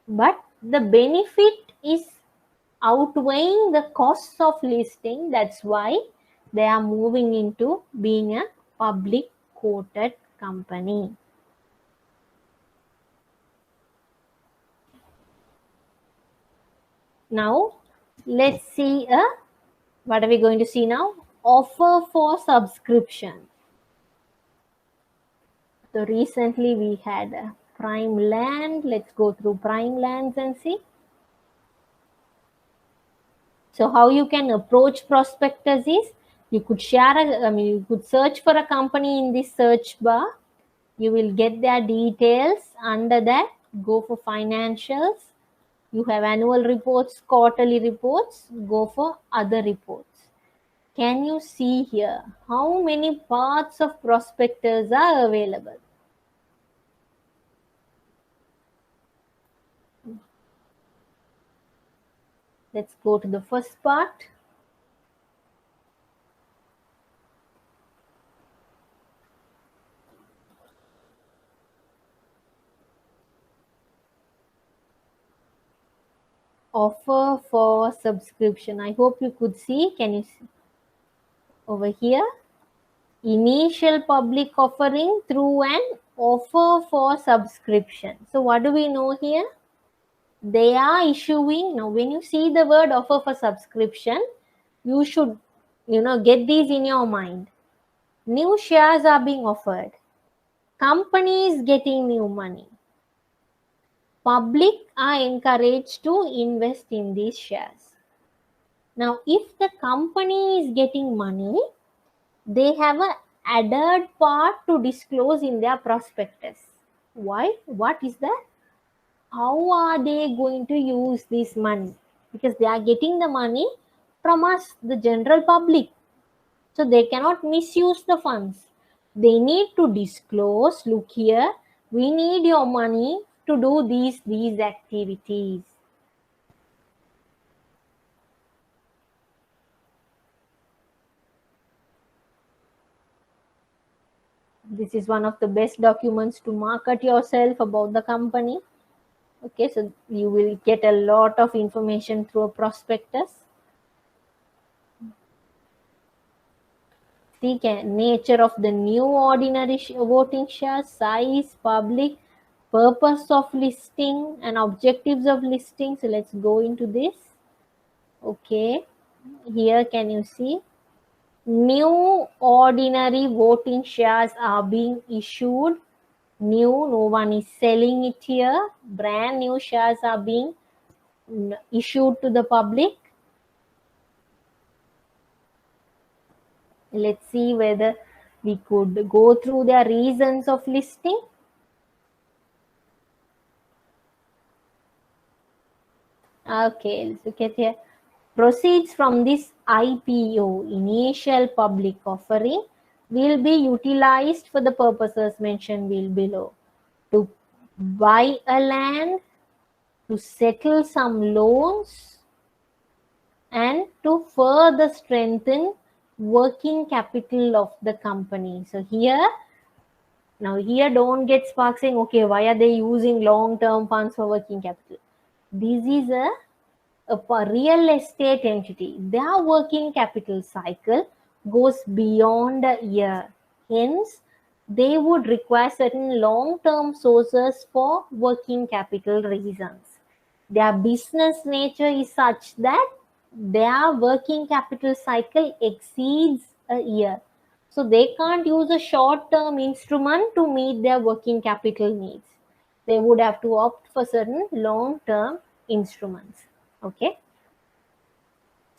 but the benefit is outweighing the costs of listing. That's why they are moving into being a public quoted company. Now let's see what are we going to see now? Offer for subscription. So recently we had Prime Land. Let's go through Prime Lands and see. So how you can approach prospectors is you could you could search for a company in this search bar. You will get their details. Under that, go for financials. You have annual reports, quarterly reports, go for other reports. Can you see here how many parts of prospectors are available? Let's go to the first part. Offer for subscription. I hope you could see. Can you see over here? Initial public offering through an offer for subscription. So what do we know here? They are issuing, now when you see the word offer for subscription, you should get these in your mind. New shares are being offered, company is getting new money, public are encouraged to invest in these shares. Now if the company is getting money, they have a added part to disclose in their prospectus. Why? What is that? How are they going to use this money? Because they are getting the money from us, the general public. So they cannot misuse the funds. They need to disclose, look here, we need your money to do these activities. This is one of the best documents to market yourself about the company. Okay, so you will get a lot of information through a prospectus. The nature of the new ordinary voting shares, size, public, purpose of listing and objectives of listing. So let's go into this. Okay, here can you see new ordinary voting shares are being issued. New, no one is selling it here. Brand new shares are being issued to the public. Let's see whether we could go through their reasons of listing. Okay, let's look at here. Proceeds from this IPO, initial public offering, will be utilized for the purposes mentioned below. To buy a land, to settle some loans, and to further strengthen working capital of the company. So here Now here don't get spark saying, okay, why are they using long-term funds for working capital? This is a real estate entity. Their working capital cycle goes beyond a year. Hence, they would require certain long-term sources for working capital reasons. Their business nature is such that their working capital cycle exceeds a year. So they can't use a short-term instrument to meet their working capital needs. They would have to opt for certain long-term instruments. Okay.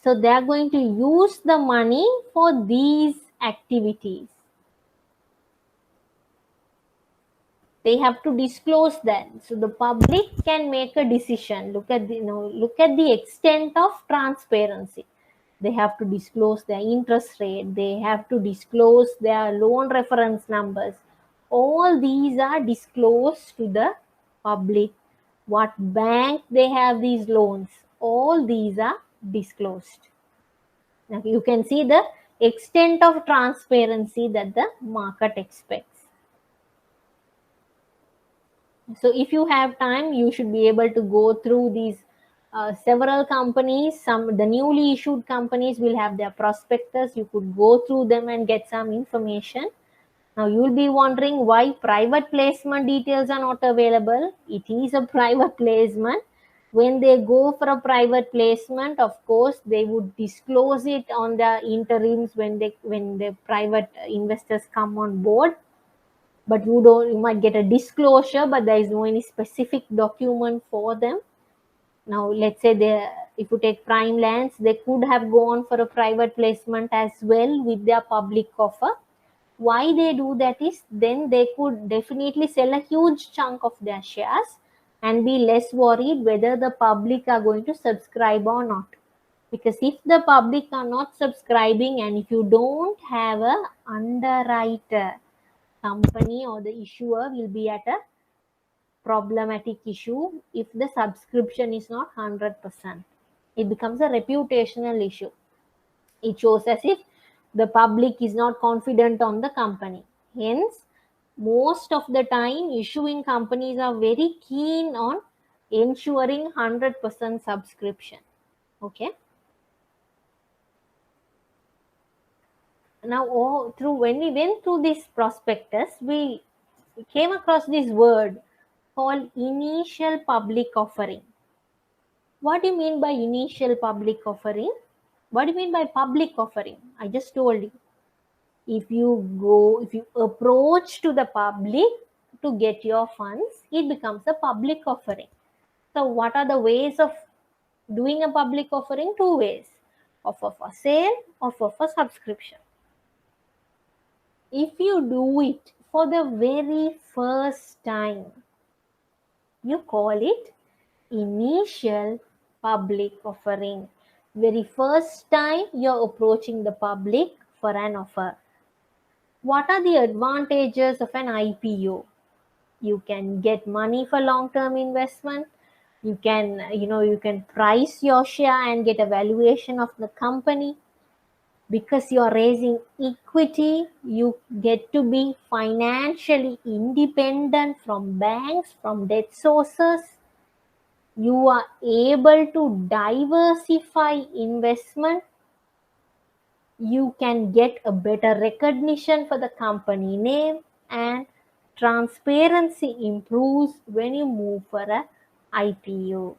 So they are going to use the money for these activities. They have to disclose that. So the public can make a decision. Look at the extent of transparency. They have to disclose their interest rate. They have to disclose their loan reference numbers. All these are disclosed to the public. What bank they have these loans. All these are disclosed. Now you can see the extent of transparency that the market expects. So if you have time, you should be able to go through these several companies. The newly issued companies will have their prospectus. You could go through them and get some information. Now you will be wondering why private placement details are not available. It is a private placement. When they go for a private placement, of course, they would disclose it on the interims when the private investors come on board. But you might get a disclosure, but there is no any specific document for them. Now let's say if you take Prime Lands, they could have gone for a private placement as well with their public offer. Why they do that is then they could definitely sell a huge chunk of their shares and be less worried whether the public are going to subscribe or not. Because if the public are not subscribing and if you don't have a underwriter, company or the issuer will be at a problematic issue if the subscription is not 100%. It becomes a reputational issue. It shows as if the public is not confident on the company. Hence, most of the time issuing companies are very keen on ensuring 100% subscription. Okay. Now when we went through this prospectus, we came across this word called initial public offering. What do you mean by initial public offering? What do you mean by public offering? I just told you. If you approach to the public to get your funds, it becomes a public offering. So what are the ways of doing a public offering? Two ways. Offer for sale, offer for subscription. If you do it for the very first time, you call it initial public offering. Very first time you're approaching the public for an offer. What are the advantages of an IPO? You can get money for long-term investment. You can price your share and get a valuation of the company. Because you're raising equity, you get to be financially independent from banks, from debt sources. You are able to diversify investment. You can get a better recognition for the company name, and transparency improves when you move for a IPO.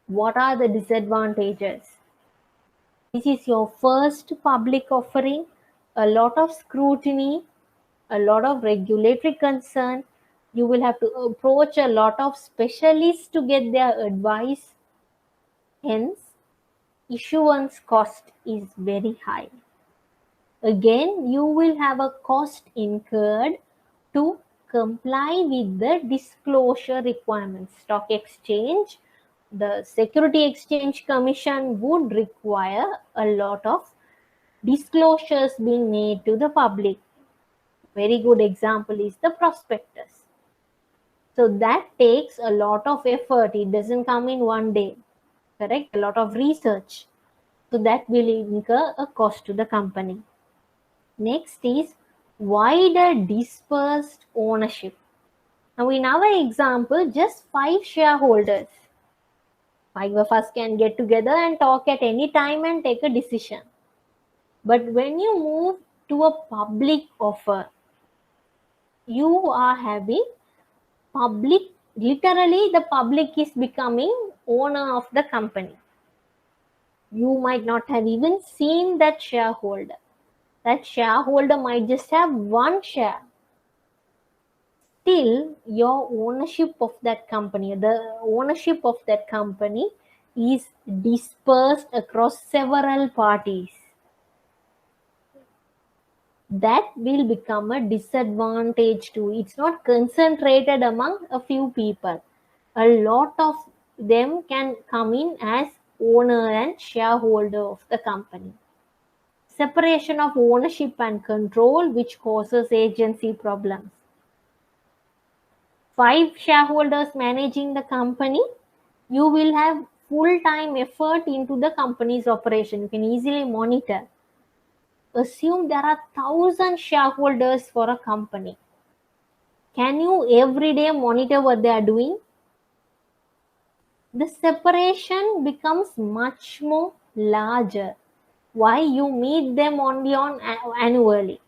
What are the disadvantages? This is your first public offering, a lot of scrutiny, a lot of regulatory concern. You will have to approach a lot of specialists to get their advice. Hence, issuance cost is very high. Again, you will have a cost incurred to comply with the disclosure requirements. Stock exchange, the Security Exchange Commission would require a lot of disclosures being made to the public. Very good example is the prospectus. So that takes a lot of effort. It doesn't come in one day. Correct? A lot of research. So that will incur a cost to the company. Next is wider dispersed ownership. Now in our example, just 5 shareholders. 5 of us can get together and talk at any time and take a decision. But when you move to a public offer, you are having public, literally the public is becoming owner of the company. You might not have even seen that shareholder. That shareholder might just have one share. Still, your ownership of that company, the ownership of that company is dispersed across several parties. That will become a disadvantage too. It's not concentrated among a few people. A lot of them can come in as owner and shareholder of the company. Separation of ownership and control, which causes agency problems. 5 shareholders managing the company, you will have full-time effort into the company's operation. You can easily monitor. Assume there are 1,000 shareholders for a company. Can you every day monitor what they are doing? The separation becomes much more larger. Why? You meet them only on annually,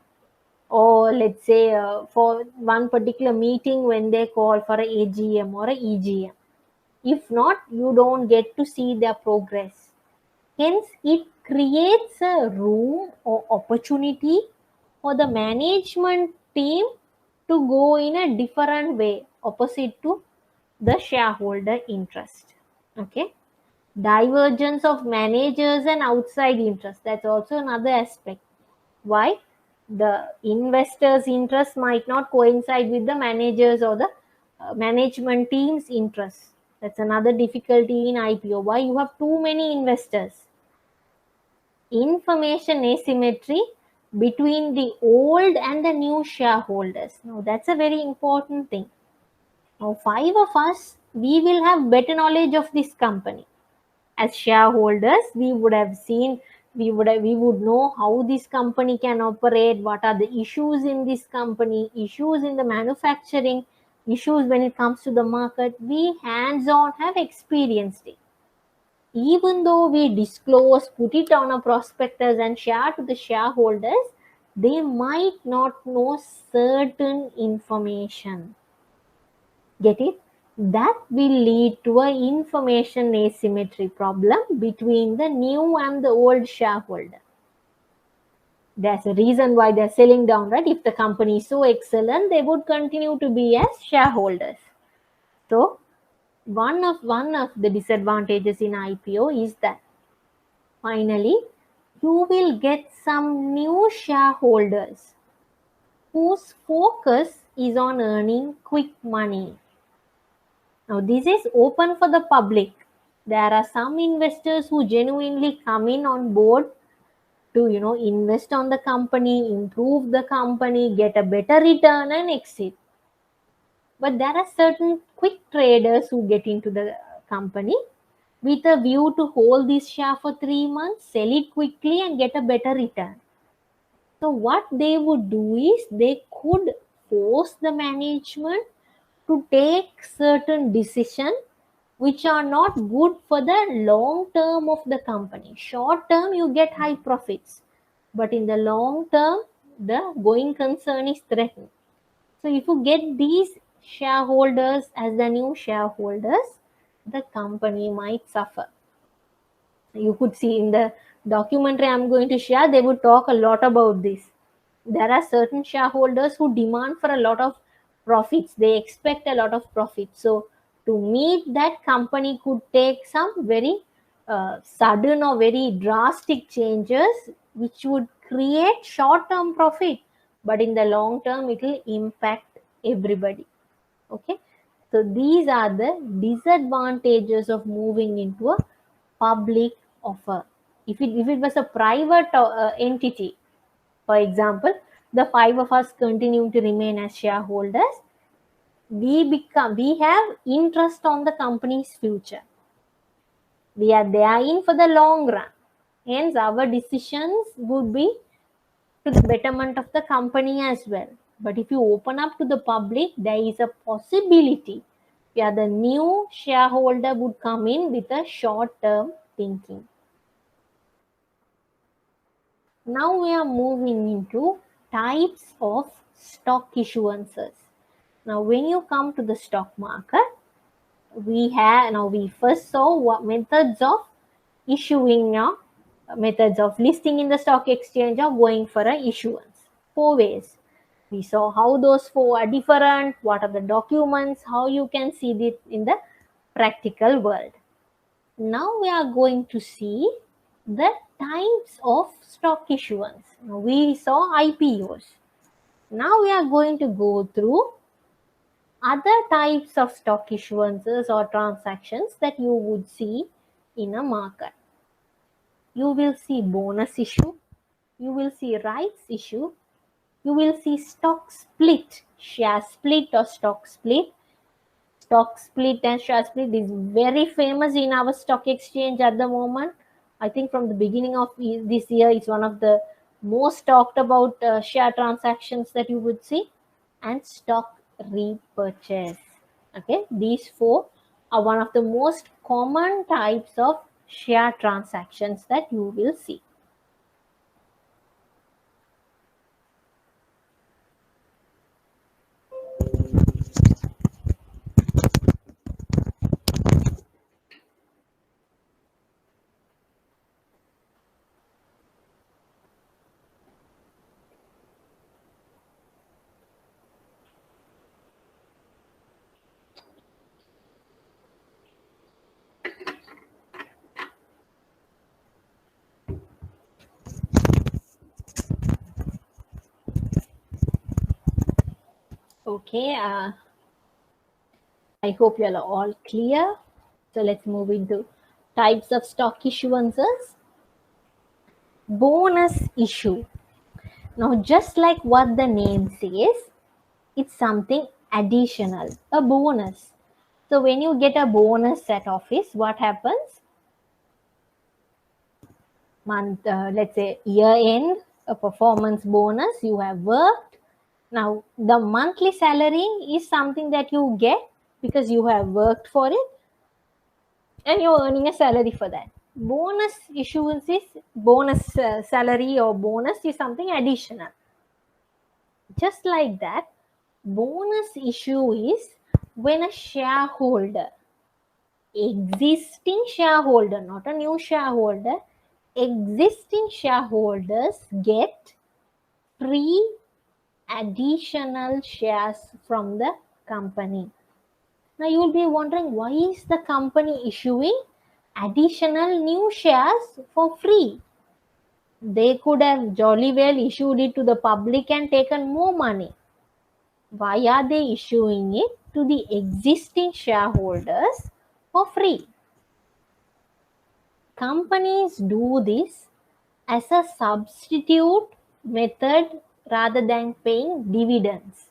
or let's say for one particular meeting when they call for a AGM or a EGM. If not, you don't get to see their progress. Hence, it creates a room or opportunity for the management team to go in a different way, opposite to the shareholder interest. Okay. Divergence of managers and outside interest. That's also another aspect. Why? The investors' interest might not coincide with the managers or the management team's interest. That's another difficulty in IPO. Why? You have too many investors. Information asymmetry between the old and the new shareholders. Now, that's a very important thing. Now, 5 of us, we will have better knowledge of this company. As shareholders, we would have seen, we would know how this company can operate, what are the issues in this company, issues in the manufacturing, issues when it comes to the market. We hands-on have experienced it. Even though we disclose, put it on a prospectus and share to the shareholders, they might not know certain information. Get it? That will lead to an information asymmetry problem between the new and the old shareholder. There's a reason why they're selling down, right? If the company is so excellent, they would continue to be as shareholders. So one of the disadvantages in IPO is that finally you will get some new shareholders whose focus is on earning quick money. Now, this is open for the public. There are some investors who genuinely come in on board to, invest on the company, improve the company, get a better return and exit. But there are certain quick traders who get into the company with a view to hold this share for 3 months, sell it quickly and get a better return. So what they would do is they could force the management to take certain decisions which are not good for the long term of the company. Short term, you get high profits, but in the long term, the going concern is threatened. So if you get these shareholders as the new shareholders, the company might suffer. You could see in the documentary I'm going to share, they would talk a lot about this. There are certain shareholders who demand for a lot of profits. They expect a lot of profits. So to meet that, company could take some very sudden or very drastic changes which would create short-term profit, but in the long term it will impact everybody. Okay, so these are the disadvantages of moving into a public offer. If it was a private entity, for example, the 5 of us continue to remain as shareholders, we have interest on the company's future. We are there in for the long run. Hence, our decisions would be to the betterment of the company as well. But if you open up to the public, there is a possibility where the new shareholder would come in with a short-term thinking. Now we are moving into types of stock issuances. Now when you come to the stock market, we first saw what methods of issuing, methods of listing in the stock exchange or going for an issuance. 4 ways. We saw how those 4 are different, what are the documents, how you can see it in the practical world. Now we are going to see the types of stock issuance. Now we saw IPOs. Now we are going to go through other types of stock issuances or transactions that you would see in a market. You will see bonus issue, you will see rights issue, you will see stock split, share split or stock split. Stock split and share split is very famous in our stock exchange at the moment. I think from the beginning of this year, it's one of the most talked about share transactions that you would see. And stock repurchase. Okay, these 4 are one of the most common types of share transactions that you will see. Okay, I hope you are all clear. So let's move into types of stock issuances. Bonus issue. Now, just like what the name says, it's something additional, a bonus. So when you get a bonus at office, what happens? Let's say year end, a performance bonus, you have worked. Now, the monthly salary is something that you get because you have worked for it and you're earning a salary for that. Bonus issuance is salary or bonus is something additional. Just like that, bonus issue is when a shareholder, existing shareholder, not a new shareholder, existing shareholders get free additional shares from the company. Now you will be wondering, why is the company issuing additional new shares for free? They could have jolly well issued it to the public and taken more money. Why are they issuing it to the existing shareholders for free? Companies do this as a substitute method rather than paying dividends.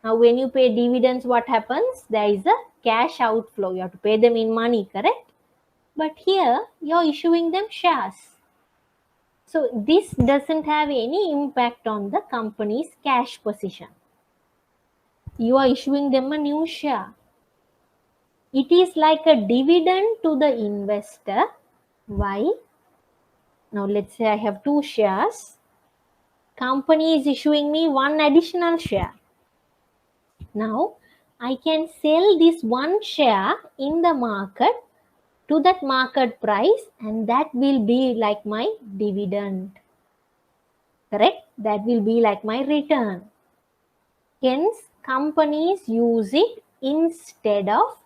Now, when you pay dividends, what happens? There is a cash outflow. You have to pay them in money, correct? But here, you're issuing them shares. So, this doesn't have any impact on the company's cash position. You are issuing them a new share. It is like a dividend to the investor. Why? Now, let's say I have 2 shares. Company is issuing me 1 additional share. Now, I can sell this 1 share in the market to that market price, and that will be like my dividend. Correct? That will be like my return. Hence, companies use it instead of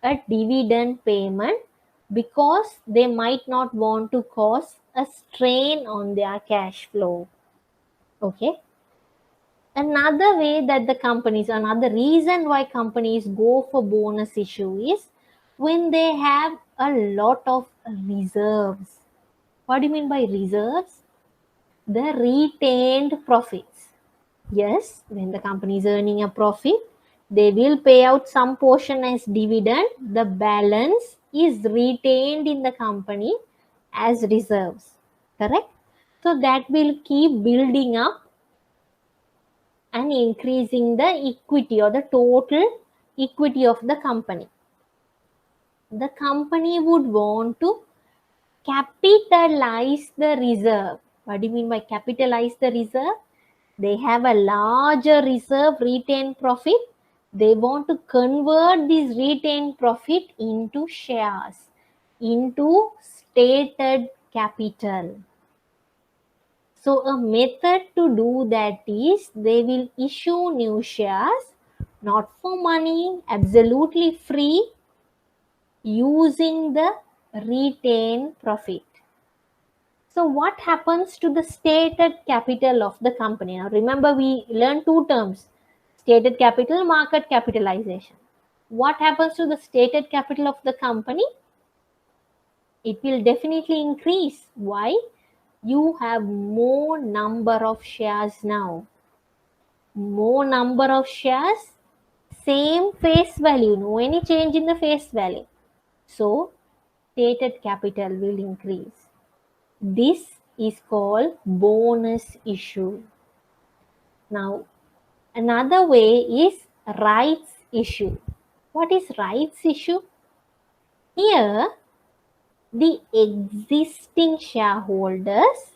a dividend payment because they might not want to cause a strain on their cash flow. Okay. Another reason why companies go for bonus issue is when they have a lot of reserves. What do you mean by reserves? The retained profits. Yes, when the company is earning a profit, they will pay out some portion as dividend. The balance is retained in the company as reserves. Correct? So that will keep building up and increasing the equity or the total equity of the company. The company would want to capitalize the reserve. What do you mean by capitalize the reserve? They have a larger reserve retained profit. They want to convert this retained profit into shares, into stated capital. So a method to do that is they will issue new shares, not for money, absolutely free, using the retained profit. So what happens to the stated capital of the company? Now remember, we learned two terms: stated capital, market capitalization. What happens to the stated capital of the company? It will definitely increase. Why? You have more number of shares now. More number of shares, same face value, no any change in the face value. So stated capital will increase. This is called bonus issue. Now, another way is rights issue. What is rights issue? Here, the existing shareholders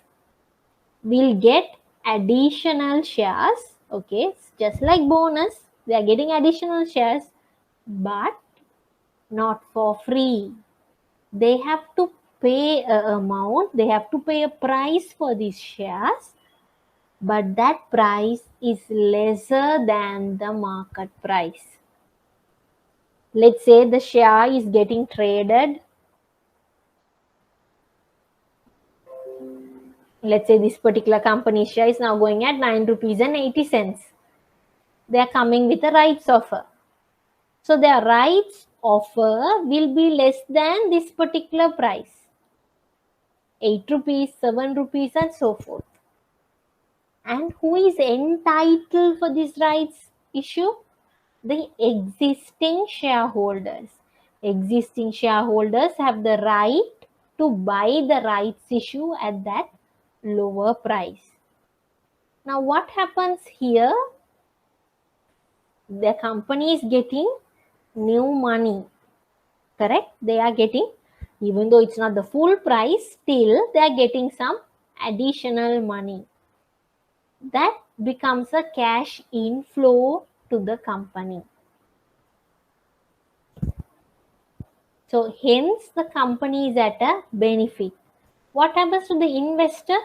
will get additional shares. Okay, it's just like bonus, they are getting additional shares, but not for free. They have to pay an amount, they have to pay a price for these shares, but that price is lesser than the market price. Let's say the share is getting traded. Let's say this particular company share is now going at 9 rupees and 80 cents. They are coming with a rights offer. So their rights offer will be less than this particular price. 8 rupees, 7 rupees and so forth. And who is entitled for this rights issue? The existing shareholders. Existing shareholders have the right to buy the rights issue at that lower price. Now what happens here? The company is getting new money. Correct? They are getting, even though it's not the full price, still they are getting some additional money. That becomes a cash inflow to the company. So hence the company is at a benefit. What happens to the investor?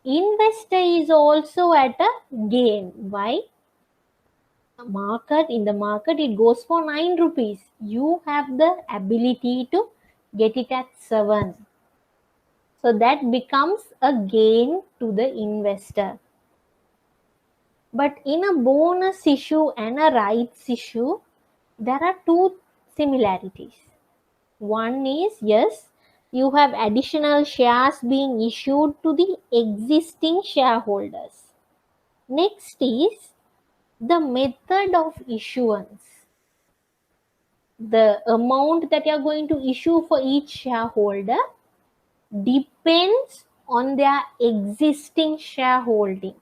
Investor is also at a gain. Why? In the market it goes for 9 rupees. You have the ability to get it at 7. So that becomes a gain to the investor. But in a bonus issue and a rights issue, there are two similarities. One is, yes, you have additional shares being issued to the existing shareholders. Next is the method of issuance. The amount that you are going to issue for each shareholder depends on their existing shareholding.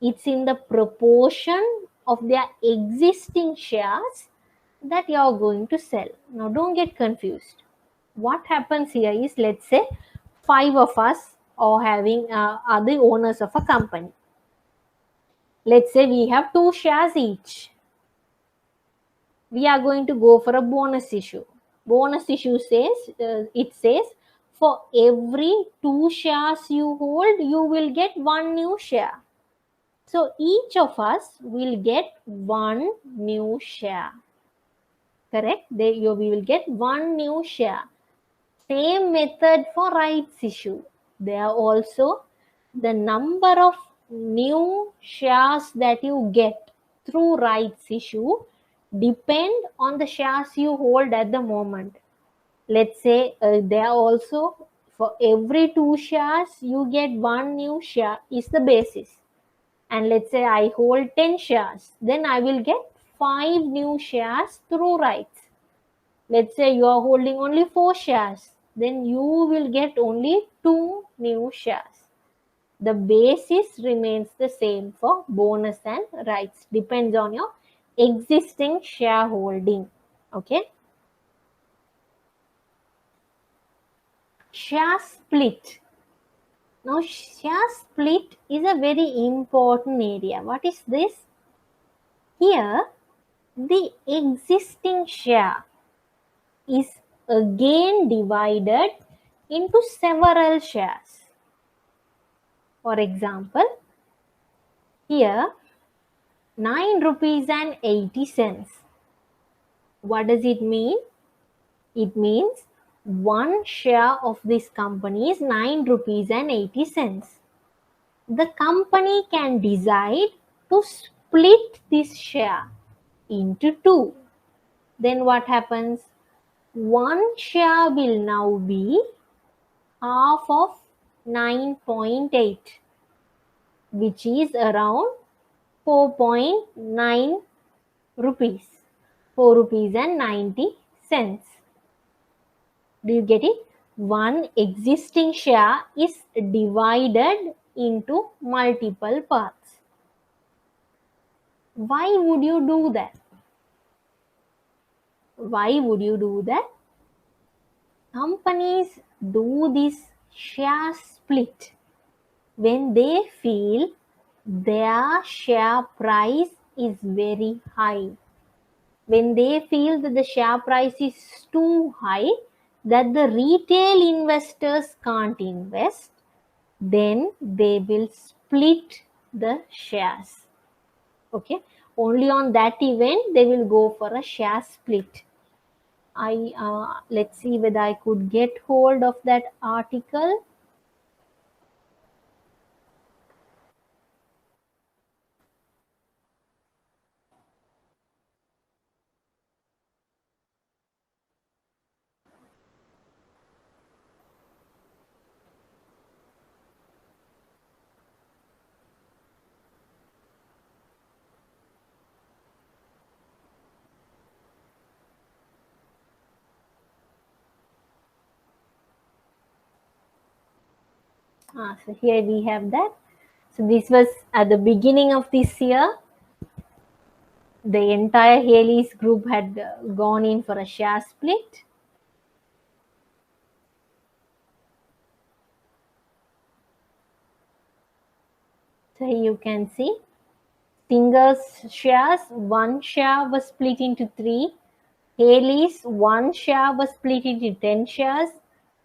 It's in the proportion of their existing shares that you are going to sell. Now don't get confused. What happens here is, let's say 5 of us are the owners of a company. Let's say we have 2 shares each. We are going to go for a bonus issue. Bonus issue says for every 2 shares you hold, you will get 1 new share. So each of us will get 1 new share. Correct? We will get 1 new share. Same method for rights issue. There also, the number of new shares that you get through rights issue depend on the shares you hold at the moment. Let's say there also, for every 2 shares you get 1 new share is the basis. And let's say I hold 10 shares, then I will get 5 new shares through rights. Let's say you are holding only 4 shares, then you will get only 2 new shares. The basis remains the same for bonus and rights. Depends on your existing shareholding. Okay. Share split. Now, share split is a very important area. What is this? Here, the existing share is again divided into several shares. For example, here 9 rupees and 80 cents. What does it mean? It means one share of this company is 9 rupees and 80 cents. The company can decide to split this share into two. Then what happens? One share will now be half of 9.8, which is around 4.9 rupees. 4 rupees and 90 cents. Do you get it? One existing share is divided into multiple parts. Why would you do that? Why would you do that? Companies do this share split when they feel their share price is very high. When they feel that the share price is too high, that the retail investors can't invest, then they will split the shares. Okay, only on that event they will go for a share split. Let's see whether I could get hold of that article. So here we have that. So this was at the beginning of this year. The entire Haley's group had gone in for a share split. So you can see Singer's shares, one share was split into 3. Haley's, one share was split into 10 shares.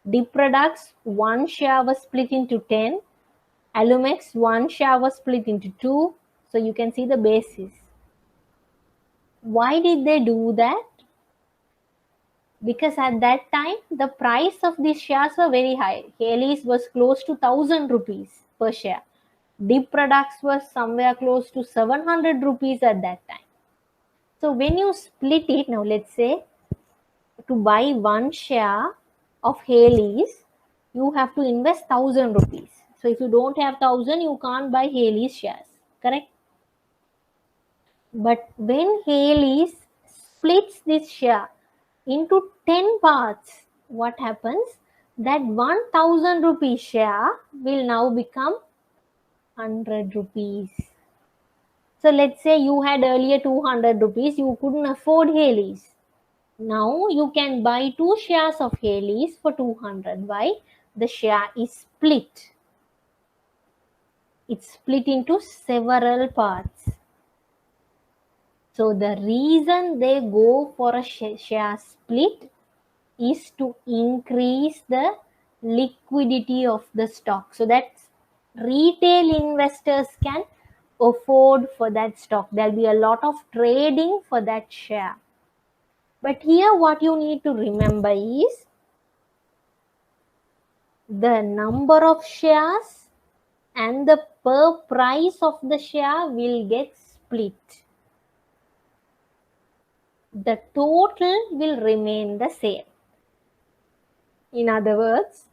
Dip Products, one share was split into 10. Alumex, one share was split into 2. So you can see the basis. Why did they do that? Because at that time, the price of these shares were very high. Haley's was close to 1000 rupees per share. Dip Products was somewhere close to 700 rupees at that time. So when you split it, now let's say to buy one share of Haley's, you have to invest 1000 rupees. So if you don't have 1000, you can't buy Haley's shares, correct? But when Haley's splits this share into 10 parts, what happens? That 1000 rupee share will now become 100 rupees. So let's say you had earlier 200 rupees, you couldn't afford Haley's. Now you can buy 2 shares of Haley's for 200. Why? The share is split. It's split into several parts. So the reason they go for a share split is to increase the liquidity of the stock, so that retail investors can afford for that stock. There'll be a lot of trading for that share. But here what you need to remember is the number of shares and the per price of the share will get split. The total will remain the same. In other words,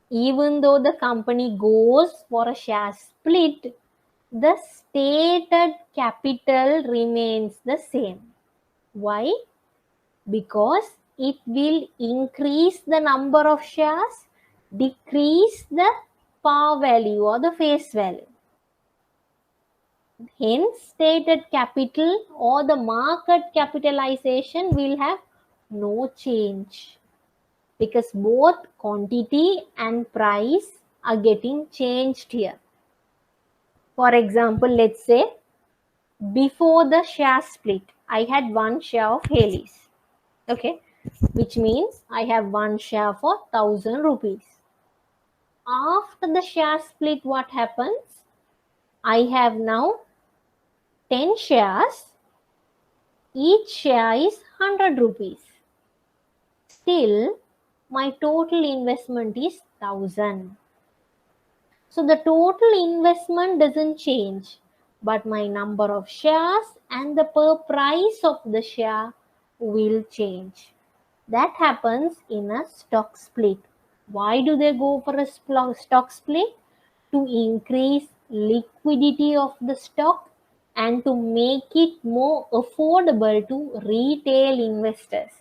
even though the company goes for a share split, the stated capital remains the same. Why? Because it will increase the number of shares, decrease the par value or the face value. Hence, stated capital or the market capitalization will have no change because both quantity and price are getting changed here. For example, let's say before the share split, I had one share of Haleys. Okay, which means I have one share for 1000 rupees. After the share split, what happens? I have now 10 shares. Each share is 100 rupees. Still, my total investment is 1000. So the total investment doesn't change, but my number of shares and the per price of the share will change. That happens in a stock split. Why do they go for a stock split? To increase liquidity of the stock and to make it more affordable to retail investors.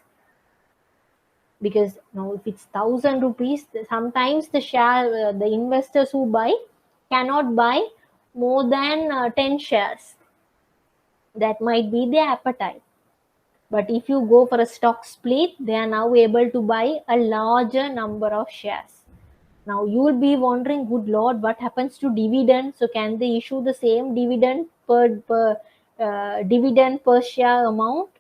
Because now if it's 1000 rupees, sometimes the investors who buy cannot buy more than 10 shares. That might be their appetite. But if you go for a stock split, they are now able to buy a larger number of shares. Now you will be wondering, good Lord, what happens to dividend? So can they issue the same dividend per share amount?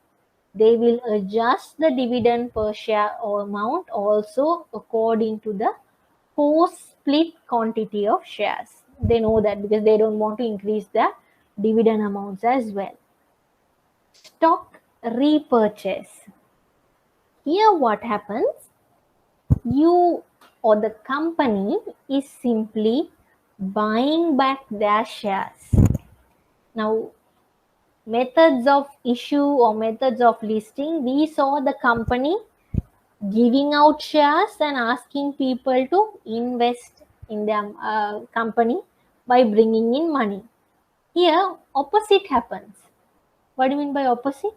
They will adjust the dividend per share amount also according to the post-split quantity of shares. They know that because they don't want to increase the dividend amounts as well. Stock repurchase. Here what happens? You or the company is simply buying back their shares. Now, methods of issue or methods of listing, we saw the company giving out shares and asking people to invest in their company by bringing in money. Here, opposite happens. What do you mean by opposite?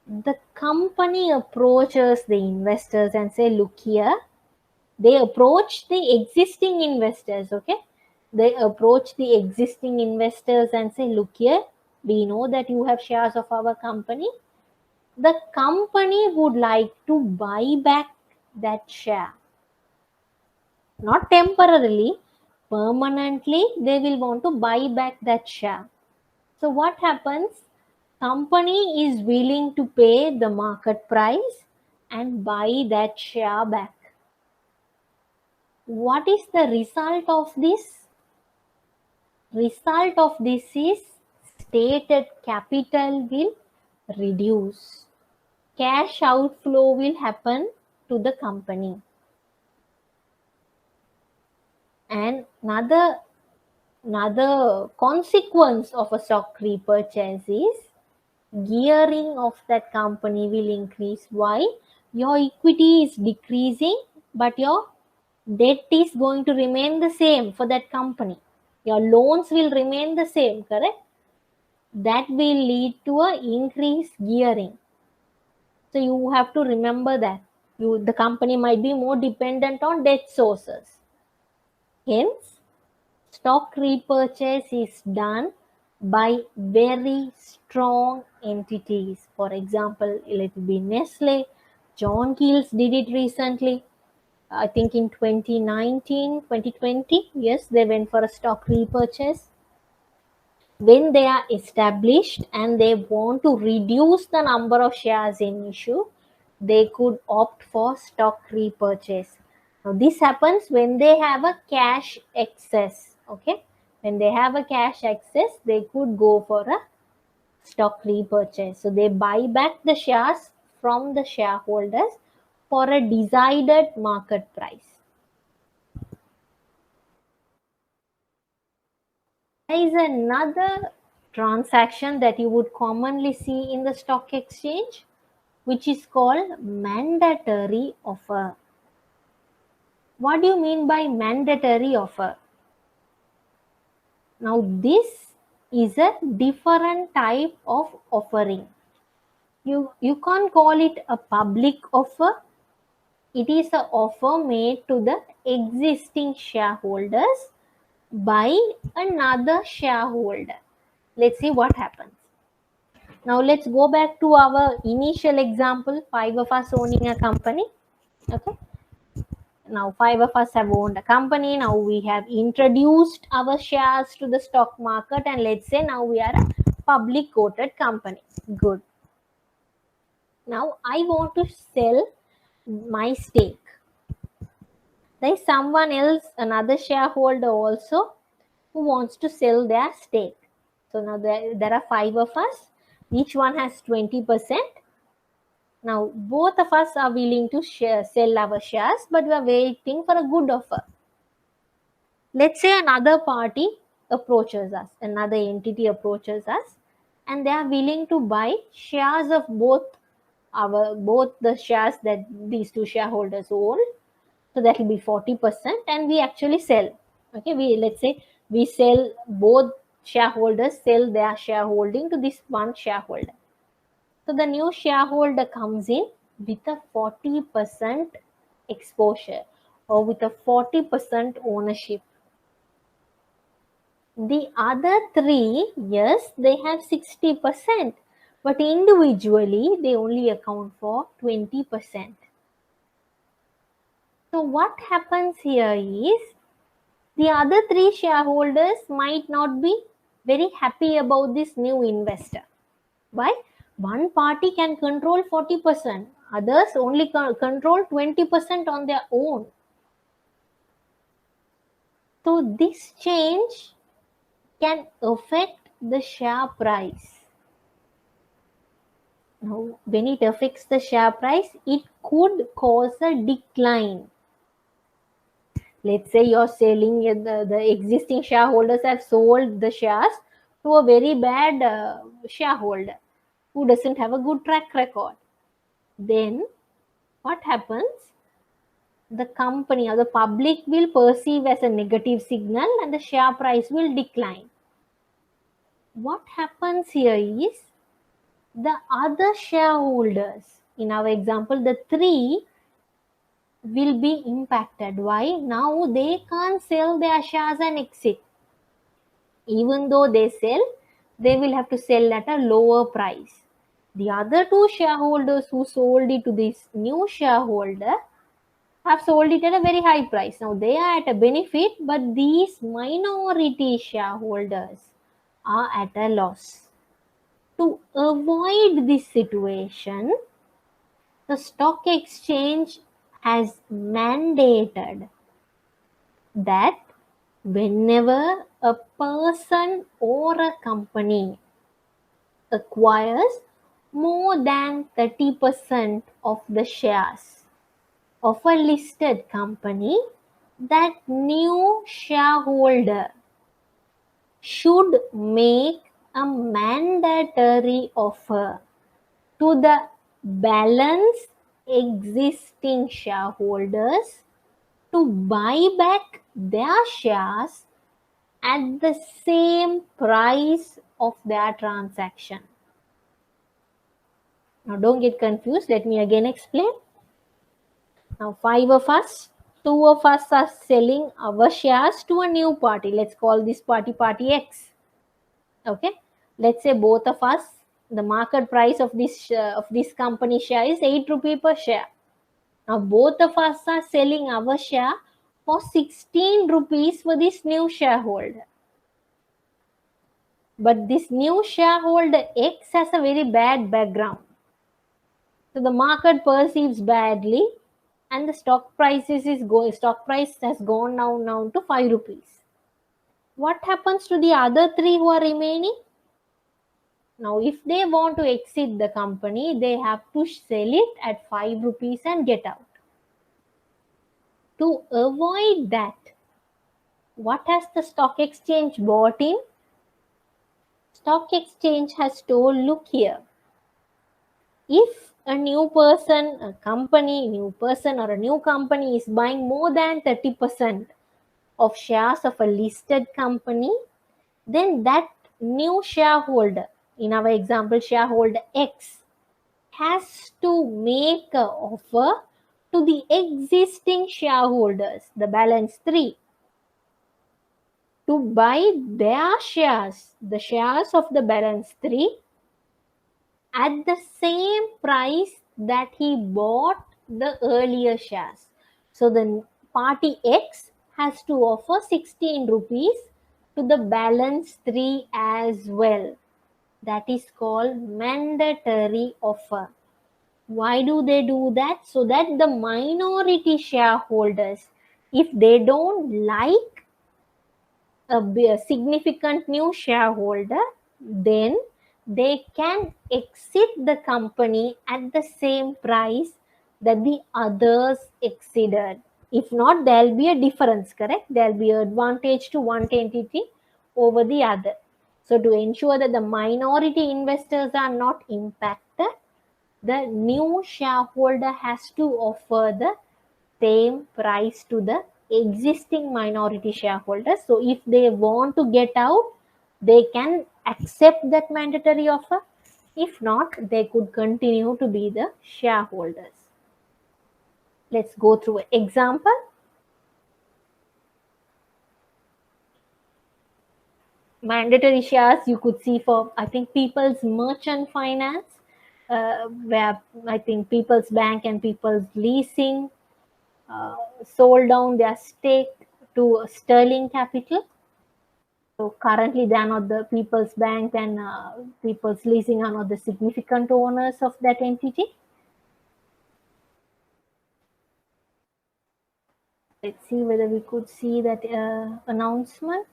The company approaches the investors and say, look here, they approach the existing investors, okay? They approach the existing investors and say, look here, we know that you have shares of our company. The company would like to buy back that share. Not temporarily, permanently, they will want to buy back that share. So what happens? Company is willing to pay the market price and buy that share back. What is the result of this? Result of this is stated capital will reduce. Cash outflow will happen to the company. And another consequence of a stock repurchase is gearing of that company will increase. Why? Your equity is decreasing, but your debt is going to remain the same for that company. Your loans will remain the same, correct? That will lead to an increased gearing. So you have to remember that the company might be more dependent on debt sources. Hence, stock repurchase is done by very strong entities. For example, it will be Nestle. John Keells did it recently. I think in 2019, 2020, yes, they went for a stock repurchase. When they are established and they want to reduce the number of shares in issue, they could opt for stock repurchase. Now, this happens when they have a cash excess. Okay, when they have a cash excess, they could go for a stock repurchase. So they buy back the shares from the shareholders for a decided market price. There is another transaction that you would commonly see in the stock exchange, which is called mandatory offer. What do you mean by mandatory offer? Now, this is a different type of offering. You can't call it a public offer. It is an offer made to the existing shareholders by another shareholder. Let's see what happens. Now let's go back to our initial example, 5 of us owning a company. Okay. Now 5 of us have owned a company. Now we have introduced our shares to the stock market, and let's say now we are a public quoted company. Good. Now I want to sell my stake. There is someone else, another shareholder also, who wants to sell their stake. So now there are 5 of us. Each one has 20%. Now both of us are willing to sell our shares, but we are waiting for a good offer. Let's say another party approaches us, another entity approaches us, and they are willing to buy shares of both the shares that these two shareholders own. So that will be 40%, and we actually sell. Okay, let's say we sell, both shareholders sell their shareholding to this one shareholder. So the new shareholder comes in with a 40% exposure, or with a 40% ownership. The other three, yes, they have 60%, but individually they only account for 20%. So what happens here is, the other three shareholders might not be very happy about this new investor. Why? One party can control 40%, others only control 20% on their own. So this change can affect the share price. Now, when it affects the share price, it could cause a decline. Let's say you're selling, the existing shareholders have sold the shares to a very bad shareholder who doesn't have a good track record. Then what happens? The company or the public will perceive as a negative signal, and the share price will decline. What happens here is, the other shareholders, in our example, the three, will be impacted. Why? Now they can't sell their shares and exit. Even though they sell, they will have to sell at a lower price. The other two shareholders who sold it to this new shareholder have sold it at a very high price. Now they are at a benefit, but these minority shareholders are at a loss. To avoid this situation, the stock exchange has mandated that whenever a person or a company acquires more than 30% of the shares of a listed company, that new shareholder should make a mandatory offer to the balance existing shareholders to buy back their shares at the same price of their transaction. Now don't get confused. Let me again explain. Now 5 of us, 2 of us are selling our shares to a new party. Let's call this party X. Okay. Let's say both of us, the market price of this company share is 8 rupee per share. Now both of us are selling our share for 16 rupees for this new shareholder. But this new shareholder X has a very bad background. So the market perceives badly, and the stock price has gone now to 5 rupees. What happens to the other three who are remaining? Now, if they want to exit the company, they have to sell it at 5 rupees and get out. To avoid that, what has the stock exchange brought in? Stock exchange has told, look here, if a new person or a new company is buying more than 30% of shares of a listed company, then that new shareholder, in our example shareholder X, has to make an offer to the existing shareholders, the balance 3. to buy their shares, the shares of the balance 3, at the same price that he bought the earlier shares. So the party X has to offer 16 rupees to the balance 3 as well. That is called mandatory offer. Why do they do that? So that the minority shareholders, if they don't like a significant new shareholder, then they can exit the company at the same price that the others exceeded. If not, there'll be a difference, correct? There'll be an advantage to one entity over the other. So to ensure that the minority investors are not impacted, the new shareholder has to offer the same price to the existing minority shareholders. So if they want to get out, they can accept that mandatory offer. If not, they could continue to be the shareholders. Let's go through an example. Mandatory shares you could see for, I think, People's Merchant Finance, where I think People's Bank and People's Leasing sold down their stake to Sterling Capital. So currently they are not, the People's Bank and People's Leasing are not the significant owners of that entity. Let's see whether we could see that announcement.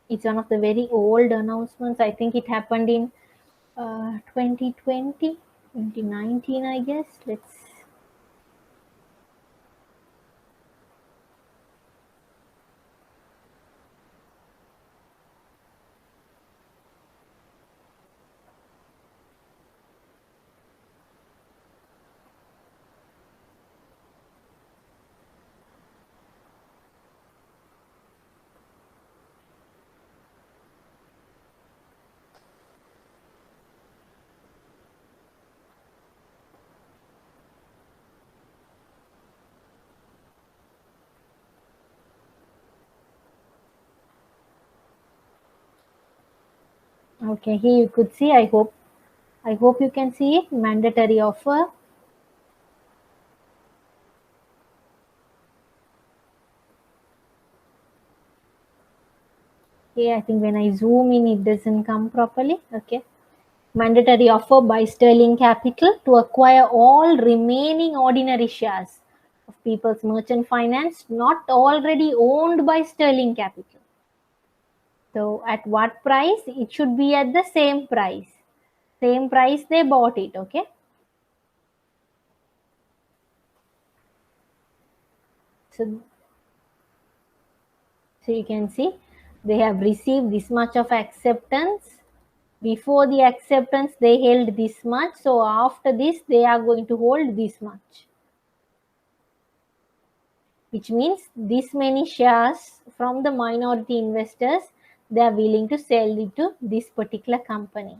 It's one of the very old announcements. I think it happened in 2020, 2019, I guess. Let's. Okay, here you could see. I hope you can see it. Mandatory offer. Okay, I think when I zoom in, it doesn't come properly. Okay. Mandatory offer by Sterling Capital to acquire all remaining ordinary shares of People's Merchant Finance not already owned by Sterling Capital. So at what price? It should be at the same price. Same price they bought it, okay? So you can see they have received this much of acceptance. Before the acceptance, they held this much. So after this, they are going to hold this much. Which means this many shares from the minority investors, they are willing to sell it to this particular company.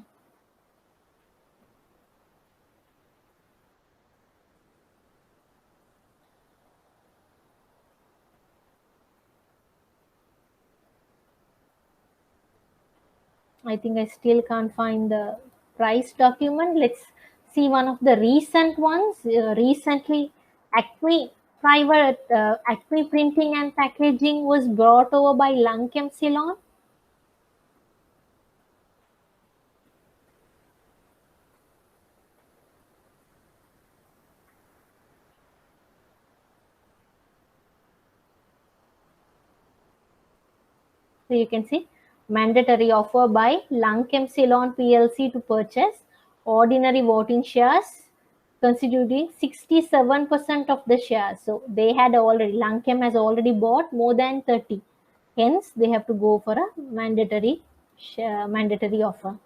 I think I still can't find the price document. Let's see one of the recent ones. Recently, Acme Printing and Packaging was brought over by Lankem Ceylon. So you can see mandatory offer by Lankem Ceylon PLC to purchase ordinary voting shares constituting 67% of the shares. So they had already, Lankem has already bought more than 30. Hence, they have to go for a mandatory offer.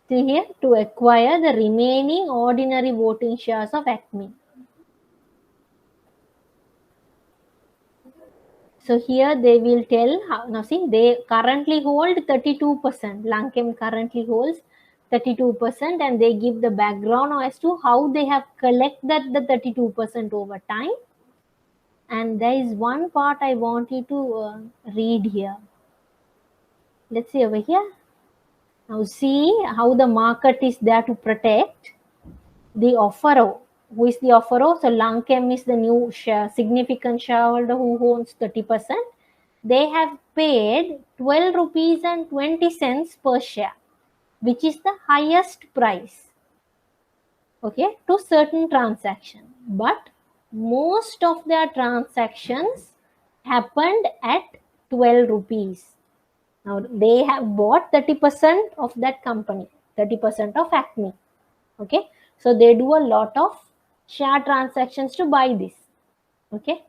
See here, to acquire the remaining ordinary voting shares of Acme. So here they will tell how, now see, they currently hold 32%. Lankem currently holds 32%, and they give the background as to how they have collected the 32% over time. And there is one part I want you to read here. Let's see over here. Now see how the market is there to protect the offeror. Who is the offeror? So Lankem is the new significant shareholder who owns 30%. They have paid 12 rupees and 20 cents per share, which is the highest price, okay, to certain transaction. But most of their transactions happened at 12 rupees. Now they have bought 30% of that company, 30% of Acme. Okay, so they do a lot of share transactions to buy this. Okay,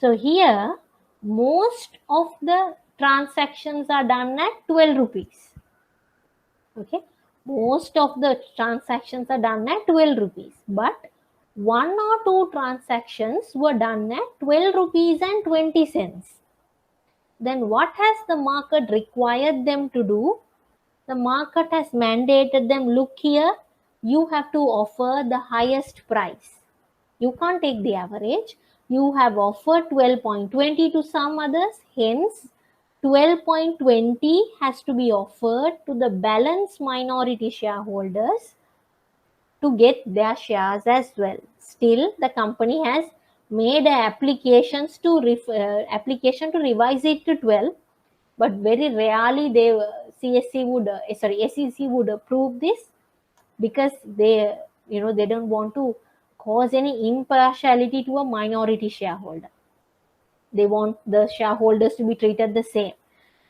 so here most of the transactions are done at 12 rupees. Okay, most of the transactions are done at 12 rupees, but one or two transactions were done at 12 rupees and 20 cents. Then what has the market required them to do? The market has mandated them, look here, you have to offer the highest price. You can't take the average. You have offered 12.20 to some others, hence 12.20 has to be offered to the balance minority shareholders to get their shares as well. Still, the company has made applications to application to revise it to 12, but very rarely they CSC would SEC would approve this, because they they don't want to cause any impartiality to a minority shareholder. They want the shareholders to be treated the same.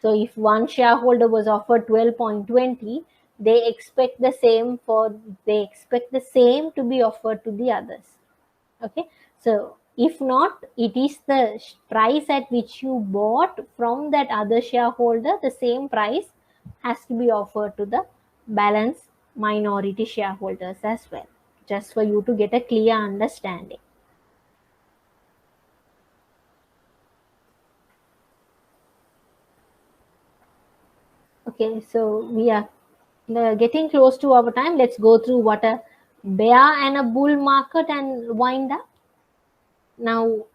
So if one shareholder was offered 12.20, they expect the same to be offered to the others. Okay, so if not, it is the price at which you bought from that other shareholder, the same price has to be offered to the balance minority shareholders as well, just for you to get a clear understanding. Okay, so we are getting close to our time. Let's go through what a bear and a bull market and wind up. Now,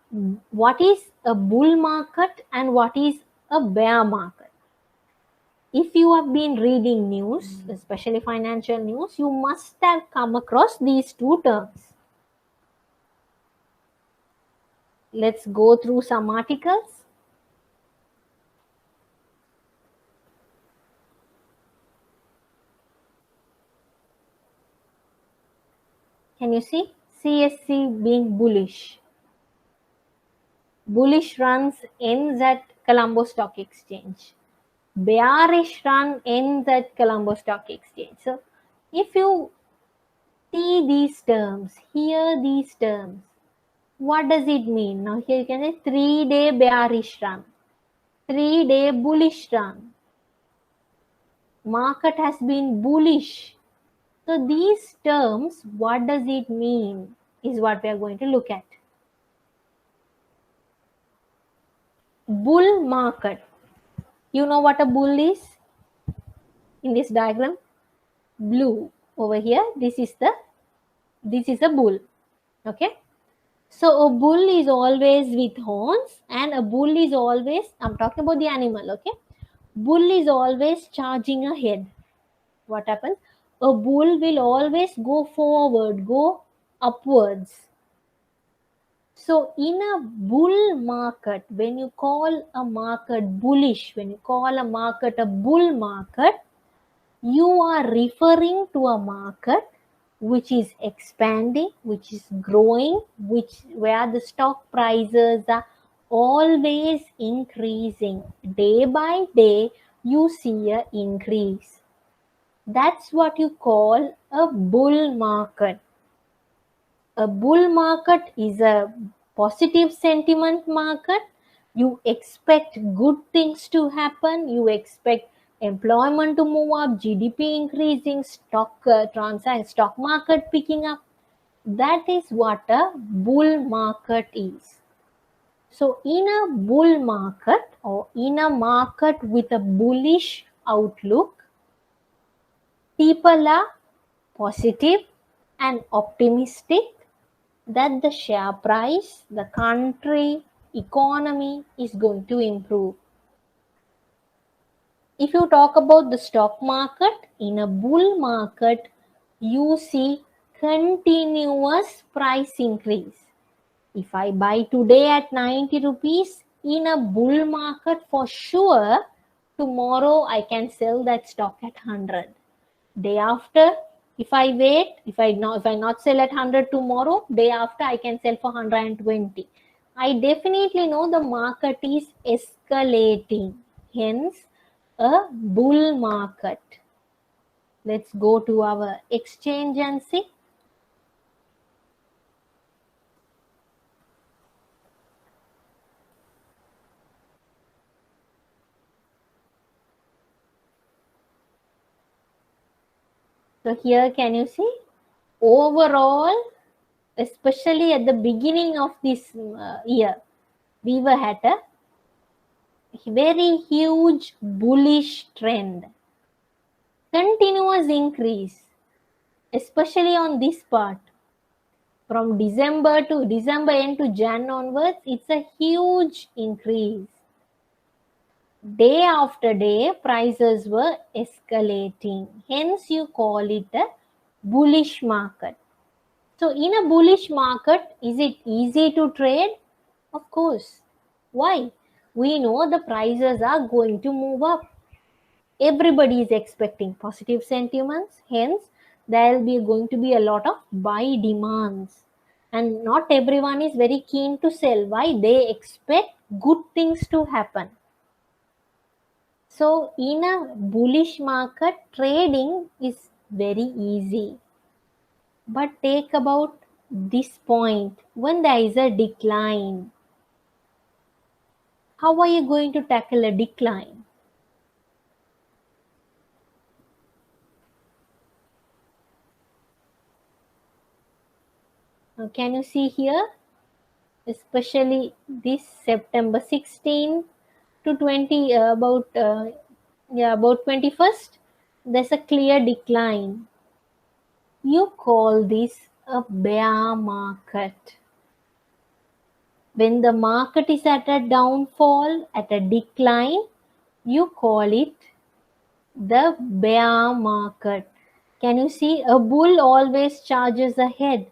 what is a bull market and what is a bear market? If you have been reading news, especially financial news, you must have come across these two terms. Let's go through some articles. Can you see? CSC being bullish. Bullish runs ends at Colombo Stock Exchange. Bearish run ends at Colombo Stock Exchange. So, if you see these terms, hear these terms, what does it mean? Now, here you can say 3-day bearish run, 3-day bullish run. Market has been bullish. So, these terms, what does it mean is what we are going to look at. Bull market. You know what a bull is? In this diagram, blue over here, this is a bull. Okay, so a bull is always with horns, and a bull is always, I'm talking about the animal. Okay, bull is always charging ahead. What happens? A bull will always go forward, go upwards. So in a bull market, when you call a market bullish, when you call a market a bull market, you are referring to a market which is expanding, which is growing, where the stock prices are always increasing. Day by day, you see an increase. That's what you call a bull market. A bull market is a positive sentiment market. You expect good things to happen. You expect employment to move up, GDP increasing, stock market picking up. That is what a bull market is. So in a bull market, or in a market with a bullish outlook, people are positive and optimistic that the share price, the country, economy is going to improve. If you talk about the stock market, in a bull market, you see continuous price increase. If I buy today at 90 rupees, in a bull market for sure, tomorrow I can sell that stock at 100. Day after, if I wait, if I not sell at 100 tomorrow, day after I can sell for 120. I definitely know the market is escalating. Hence, a bull market. Let's go to our exchange and see. So here can you see overall, especially at the beginning of this year, we were at a very huge bullish trend, continuous increase, especially on this part. From December end to Jan onwards, it's a huge increase. Day after day, prices were escalating. Hence, you call it a bullish market. So, in a bullish market, is it easy to trade? Of course. Why? We know the prices are going to move up. Everybody is expecting positive sentiments. Hence, there will be going to be a lot of buy demands. And not everyone is very keen to sell. Why? They expect good things to happen. So, in a bullish market, trading is very easy. But take about this point when there is a decline. How are you going to tackle a decline? Now, can you see here? Especially this September 16 to 20, about 21st, there's a clear decline. You call this a bear market. When the market is at a downfall, at a decline, you call it the bear market. Can you see? A bull always charges ahead,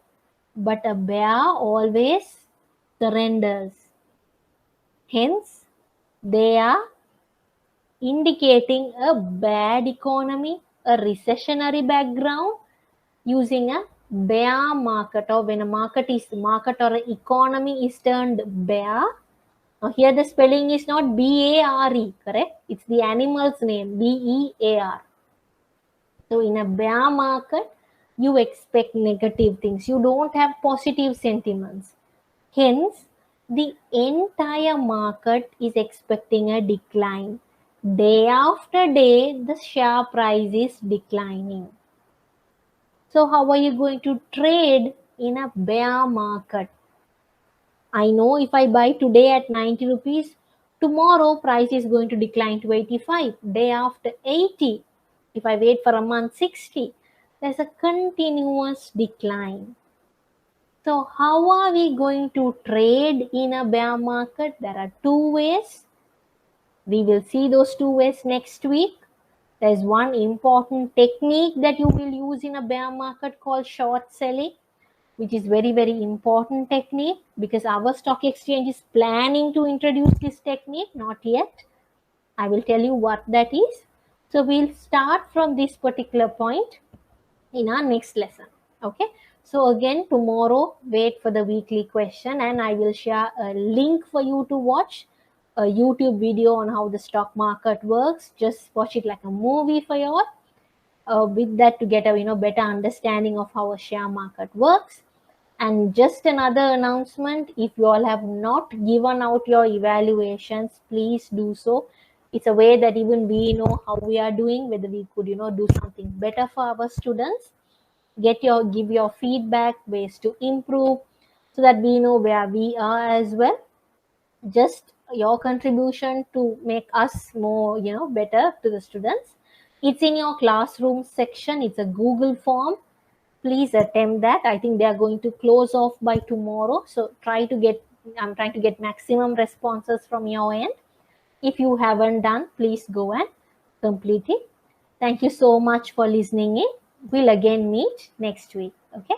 but a bear always surrenders. Hence, they are indicating a bad economy, a recessionary background, using a bear market, or when a market or an economy is turned bear. Now here the spelling is not B-A-R-E, correct? It's the animal's name, B-E-A-R. So in a bear market, you expect negative things. You don't have positive sentiments. Hence, the entire market is expecting a decline. Day after day, the share price is declining. So how are you going to trade in a bear market? I know if I buy today at 90 rupees, tomorrow price is going to decline to 85. Day after 80. If I wait for a month, 60. There's a continuous decline. So how are we going to trade in a bear market? There are two ways. We will see those two ways next week. There's one important technique that you will use in a bear market called short selling, which is very, very important technique, because our stock exchange is planning to introduce this technique, not yet. I will tell you what that is. So we'll start from this particular point in our next lesson. Okay. So again, tomorrow, wait for the weekly question, and I will share a link for you to watch a YouTube video on how the stock market works. Just watch it like a movie for you all. With that, to get a better understanding of how a share market works. And just another announcement, if you all have not given out your evaluations, please do so. It's a way that even we know how we are doing, whether we could do something better for our students. Give your feedback, ways to improve, so that we know where we are as well. Just your contribution to make us more better to the students. It's in your classroom section. It's a Google form. Please attempt that. I think they are going to close off by tomorrow, so try to get I'm trying to get maximum responses from your end. If you haven't done, please go and complete it. Thank you so much for listening in. We'll again meet next week. Okay.